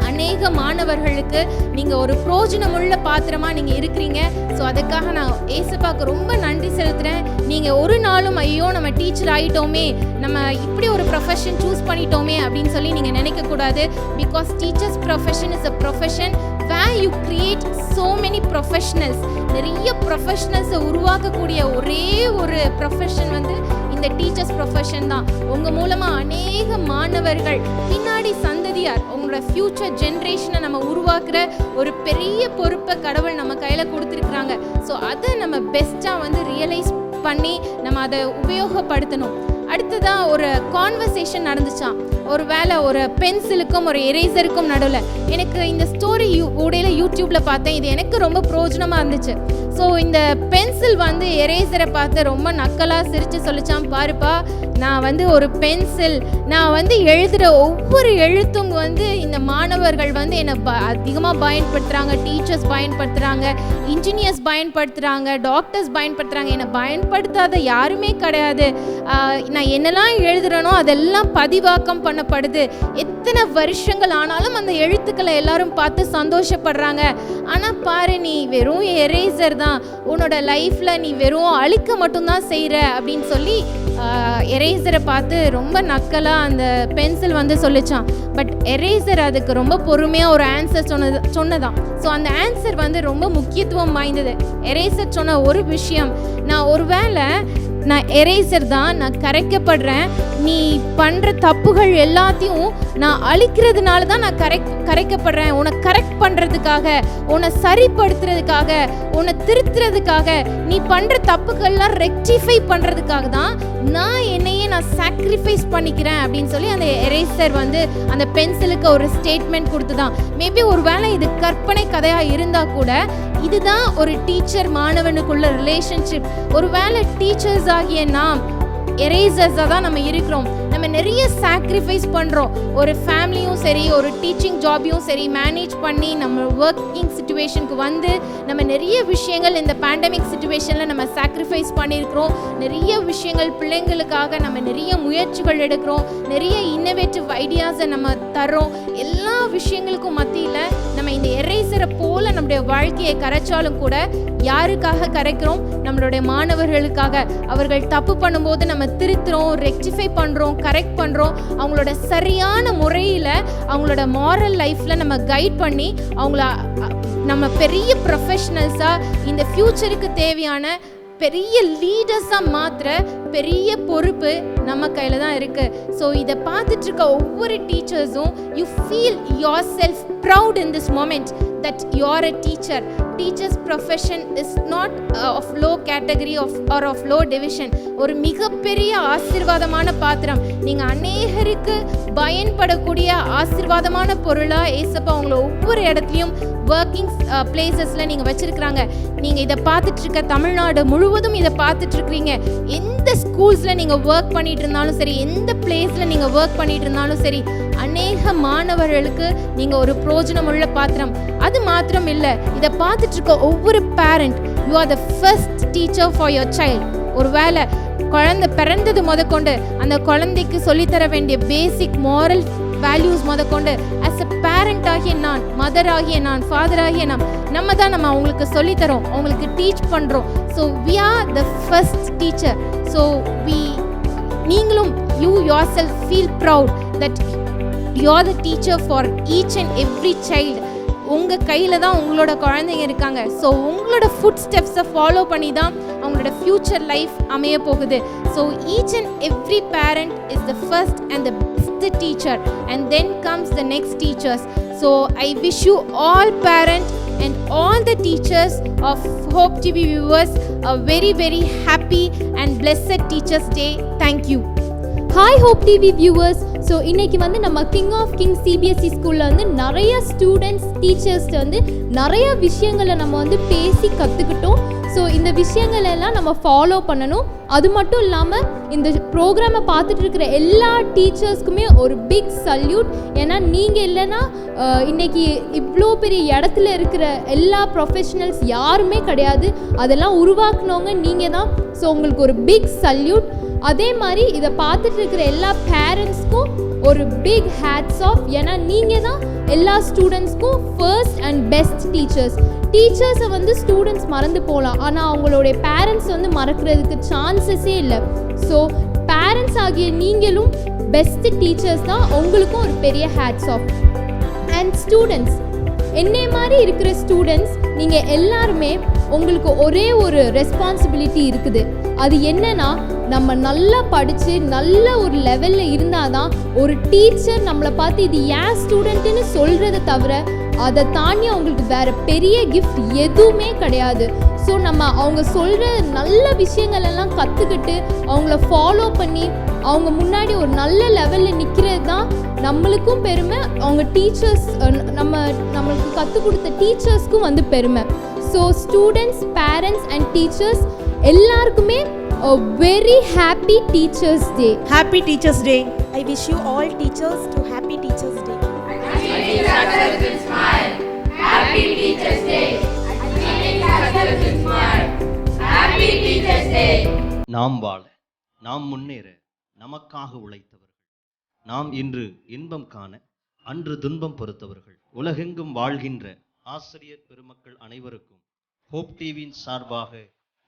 அநேக மாணவர்களுக்கு நீங்கள் ஒரு பிரயோஜனமுள்ள பாத்திரமா நீங்கள் இருக்கிறீங்க. ஸோ அதுக்காக நான் ஏசப்பாவுக்கு ரொம்ப நன்றி செலுத்துகிறேன். நீங்கள் ஒரு நாளும் ஐயோ நம்ம டீச்சர் ஆகிட்டோமே, நம்ம இப்படி ஒரு ப்ரொஃபஷன் சூஸ் பண்ணிட்டோமே அப்படின்னு சொல்லி நீங்கள் நினைக்கக்கூடாது. Because teachers profession is a profession where you create so many professionals. நிறைய ப்ரொஃபஷனல்ஸை உருவாக்கக்கூடிய ஒரே ஒரு ப்ரொஃபஷன் வந்து இந்த டீச்சர்ஸ் ப்ரொஃபஷன் தான். உங்கள் மூலமாக அநேக மாணவர்கள், பின்னாடி சந்ததியார், உங்களோட ஃப்யூச்சர் ஜென்ரேஷனை நம்ம உருவாக்குற ஒரு பெரிய பொறுப்பை கடவுள் நம்ம கையில் கொடுத்துருக்குறாங்க. ஸோ அதை நம்ம பெஸ்ட்டாக வந்து ரியலைஸ் பண்ணி நம்ம அதை உபயோகப்படுத்தணும். அடுத்ததாக ஒரு கான்வர்சேஷன் நடந்துச்சான். ஒரு வேளை ஒரு பென்சிலுக்கும் ஒரு எரேசருக்கும் நடுவில். எனக்கு இந்த ஸ்டோரி உடையில யூடியூப்பில் பார்த்தேன், இது எனக்கு ரொம்ப பிரயோஜனமாக இருந்துச்சு. ஸோ இந்த பென்சில் வந்து எரேசரை பார்த்து ரொம்ப நக்கலாக சிரித்து சொல்லிச்சான், பாருப்பா நான் வந்து ஒரு பென்சில், நான் வந்து எழுதுகிற ஒவ்வொரு எழுத்தும் வந்து இந்த மாணவர்கள் வந்து என்னை அதிகமாக பயன்படுத்துகிறாங்க, டீச்சர்ஸ் பயன்படுத்துகிறாங்க, இன்ஜினியர்ஸ் பயன்படுத்துகிறாங்க, டாக்டர்ஸ் பயன்படுத்துகிறாங்க, என்னை பயன்படுத்தாத யாருமே கிடையாது. நான் என்னெல்லாம் எழுதுகிறேனோ அதெல்லாம் பதிவாக்கம் பண்ணப்படுது. எத்தனை வருஷங்கள் ஆனாலும் அந்த எழுத்துக்களை எல்லாரும் பார்த்து சந்தோஷப்படுறாங்க. ஆனால் பாரு நீ வெறும் எரேசர் தான், உன்னோட லைஃப்பில் நீ வெறும் அழிக்க மட்டும்தான் செய்கிற அப்படின்னு சொல்லி எரேசரை பார்த்து ரொம்ப நக்கலாக அந்த பென்சில் வந்து சொல்லிச்சான். பட் எரேசர் அதுக்கு ரொம்ப பொறுமையாக ஒரு ஆன்சர் சொன்னதான். ஸோ அந்த ஆன்சர் வந்து ரொம்ப முக்கியத்துவம் வாய்ந்தது. எரேசர் சொன்ன ஒரு விஷயம், நான் ஒருவேளை நான் எரேசர் தான், நான் கரைக்கப்படுறேன், நீ பண்ணுற தப்புகள் எல்லாத்தையும் நான் அழிக்கிறதுனால தான் நான் கரைக்கப்படுறேன், உன்னை கரெக்ட் பண்ணுறதுக்காக, உன்னை சரிப்படுத்துறதுக்காக, உன்னை திருத்துறதுக்காக, நீ பண்ணுற தப்புகள்லாம் ரெக்டிஃபை பண்ணுறதுக்காக தான் நான் என்னையே நான் சாக்ரிஃபைஸ் பண்ணிக்கிறேன் அப்படின்னு சொல்லி அந்த எரேசர் வந்து அந்த பென்சிலுக்கு ஒரு ஸ்டேட்மெண்ட் கொடுத்து தான். மேபி ஒரு வேளை இது கற்பனை கதையாக இருந்தால் கூட இதுதான் ஒரு டீச்சர் மாணவனுக்குள்ள ரிலேஷன்ஷிப். ஒரு வேளை டீச்சர்ஸ் ஆகிய நாம் எரேசர்ஸாக தான் நம்ம இருக்கிறோம். நம்ம நிறைய சாக்ரிஃபைஸ் பண்ணுறோம். ஒரு ஃபேமிலியும் சரி, ஒரு டீச்சிங் ஜாபையும் சரி மேனேஜ் பண்ணி நம்ம ஒர்க்கிங் சிச்சுவேஷனுக்கு வந்து நம்ம நிறைய விஷயங்கள் இந்த பேண்டமிக் சிச்சுவேஷனில் நம்ம சாக்ரிஃபைஸ் பண்ணியிருக்கிறோம். நிறைய விஷயங்கள் பிள்ளைங்களுக்காக நம்ம நிறைய முயற்சிகள் எடுக்கிறோம், நிறைய இன்னோவேட்டிவ் ஐடியாஸை நம்ம தர்றோம். எல்லா விஷயங்களுக்கும் மத்தியில் நம்ம இந்த எரேசரை போல் நம்முடைய வாழ்க்கையை கரைச்சாலும் கூட யாருக்காக கரைக்கிறோம்? நம்மளுடைய மாணவர்களுக்காக. அவர்கள் தப்பு பண்ணும்போது நம்ம திருத்துறோம், ரெக்டிஃபை பண்ணுறோம், கரெக்ட் பண்ணுறோம், அவங்களோட சரியான முறையில் அவங்களோட மாரல் லைஃப்பில் நம்ம கைட் பண்ணி அவங்கள நம்ம பெரிய ப்ரொஃபஷ்னல்ஸாக இந்த ஃப்யூச்சருக்கு தேவையான பெரிய லீடர்ஸாக மாத்திர பெரிய பொறுப்பு நம்ம கையில் தான் இருக்குது. ஸோ இதை பார்த்துட்டு இருக்க ஒவ்வொரு டீச்சர்ஸும் you feel your self proud in this moment that you are a teacher. Teacher's profession is not of low category or of low division. ஒரு மிகப்பெரிய ஆசீர்வாதமான பாத்திரம். நீங்கள் அநேகருக்கு பயன்படக்கூடிய ஆசீர்வாதமான பொருளாக ஏசப்பா உங்களை ஒவ்வொரு இடத்துலையும் ஒர்க்கிங் பிளேசஸில் நீங்கள் வச்சுருக்குறாங்க. நீங்கள் இதை பார்த்துட்ருக்க தமிழ்நாடு முழுவதும் இதை பார்த்துட்ருக்குறீங்க. எந்த ஸ்கூல்ஸில் நீங்கள் ஒர்க் பண்ணிகிட்டு இருந்தாலும் சரி, எந்த பிளேஸில் நீங்கள் ஒர்க் பண்ணிகிட்டு இருந்தாலும் சரி, அநேக மாணவர்களுக்கு நீங்கள் ஒரு பிரோஜனமுள்ள பாத்திரம். அது மாத்திரம் இல்லை, இதை பார்த்துட்டு இருக்க ஒவ்வொரு parent, you are the first teacher for your child. ஒரு வேளை குழந்தை பிறந்தது முதற்கொண்டு அந்த குழந்தைக்கு சொல்லித்தர வேண்டிய பேசிக் மாரல் வேல்யூஸ் முதற்கொண்டு ஆஸ் அ பேரண்ட் ஆகிய நான், மதர் ஆகிய நான், ஃபாதர் ஆகிய நம்ம தான் அவங்களுக்கு சொல்லித்தரோம், அவங்களுக்கு டீச் பண்ணுறோம். So we are the first teacher. So நீங்களும் you yourself feel proud that you are the teacher for each and every child. உங்கள் கையில் தான் உங்களோட குழந்தைங்க இருக்காங்க. ஸோ உங்களோட ஃபுட் ஸ்டெப்ஸை ஃபாலோ பண்ணி தான் அவங்களோட ஃப்யூச்சர் லைஃப் அமைய போகுது. So each and every parent is the first and the best teacher, and then comes the next teachers. So I wish you all parent and all the teachers of Hope TV viewers a very very happy and blessed Teachers Day. Thank you. Hi hope TV viewers. So இன்றைக்கி வந்து நம்ம கிங் ஆஃப் கிங் சிபிஎஸ்சி ஸ்கூலில் வந்து நிறைய ஸ்டூடெண்ட்ஸ் டீச்சர்ஸ்ட்டு வந்து நிறைய விஷயங்களை நம்ம வந்து பேசி கற்றுக்கிட்டோம். ஸோ இந்த விஷயங்கள் எல்லாம் நம்ம ஃபாலோ பண்ணணும். அது மட்டும் இல்லாமல் இந்த ப்ரோக்ராமை பார்த்துட்டு இருக்கிற எல்லா டீச்சர்ஸ்க்குமே ஒரு பிக் சல்யூட். ஏன்னா நீங்கள் இல்லைன்னா இன்றைக்கி இவ்வளோ பெரிய இடத்துல இருக்கிற எல்லா ப்ரொஃபஷனல்ஸ் யாருமே கிடையாது. அதெல்லாம் உருவாக்குனவங்க நீங்கள் தான். ஸோ உங்களுக்கு ஒரு பிக் சல்யூட். அதே மாதிரி இதை பார்த்துட்டு இருக்கிற எல்லா பேரண்ட்ஸ்க்கும் ஒரு பிக் ஹேட்ஸ் ஆஃப். ஏன்னா நீங்கள் தான் எல்லா ஸ்டூடெண்ட்ஸ்க்கும் ஃபர்ஸ்ட் அண்ட் பெஸ்ட் டீச்சர்ஸ். டீச்சர்ஸை வந்து ஸ்டூடெண்ட்ஸ் மறந்து போகலாம், ஆனால் அவங்களுடைய பேரண்ட்ஸ் வந்து மறக்கிறதுக்கு சான்சஸே இல்லை. ஸோ பேரண்ட்ஸ் ஆகிய நீங்களும் பெஸ்ட் டீச்சர்ஸ் தான். உங்களுக்கும் ஒரு பெரிய ஹேட்ஸ் ஆஃப். அண்ட் ஸ்டூடெண்ட்ஸ், என்னை மாதிரி இருக்கிற ஸ்டூடெண்ட்ஸ் நீங்கள் எல்லாருமே உங்களுக்கு ஒரே ஒரு ரெஸ்பான்சிபிலிட்டி இருக்குது. அது என்னன்னா, நம்ம நல்லா படித்து நல்ல ஒரு லெவலில் இருந்தால் தான் ஒரு டீச்சர் நம்மளை பார்த்து இது ஏன் ஸ்டூடெண்ட்டுன்னு சொல்கிறத தவிர அதை தாண்டி அவங்களுக்கு வேறு பெரிய கிஃப்ட் எதுவுமே கிடையாது. ஸோ நம்ம அவங்க சொல்கிற நல்ல விஷயங்கள் எல்லாம் கற்றுக்கிட்டு அவங்கள ஃபாலோ பண்ணி அவங்க முன்னாடி ஒரு நல்ல லெவலில் நிற்கிறது தான் நம்மளுக்கும் பெருமை, அவங்க டீச்சர்ஸ் நம்மளுக்கு கற்றுக் கொடுத்த டீச்சர்ஸ்க்கும் வந்து பெருமை. So students, parents and teachers எல்லாருக்குமே a very happy Teachers Day. Happy Teachers Day. I wish you all teachers to happy Teachers Day. Achieving success with smile. Happy Teachers Day. Achieving success with smile. Happy Teachers Day. நாம் வாழ, நாம் முன்னேற நமக்காக உழைத்தவர்கள், நாம் இன்று இன்பம் காண அன்று துன்பம் பொறுத்தவர்கள், உலகெங்கும் வாழ்கின்ற ஆசிரியர் பெருமக்கள் அனைவருக்கும் ஹோப் டிவியின் சார்பாக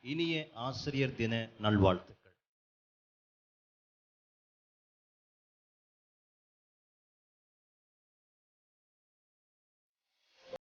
இனிய ஆசிரியர் தின நல்வாழ்த்துக்கள்.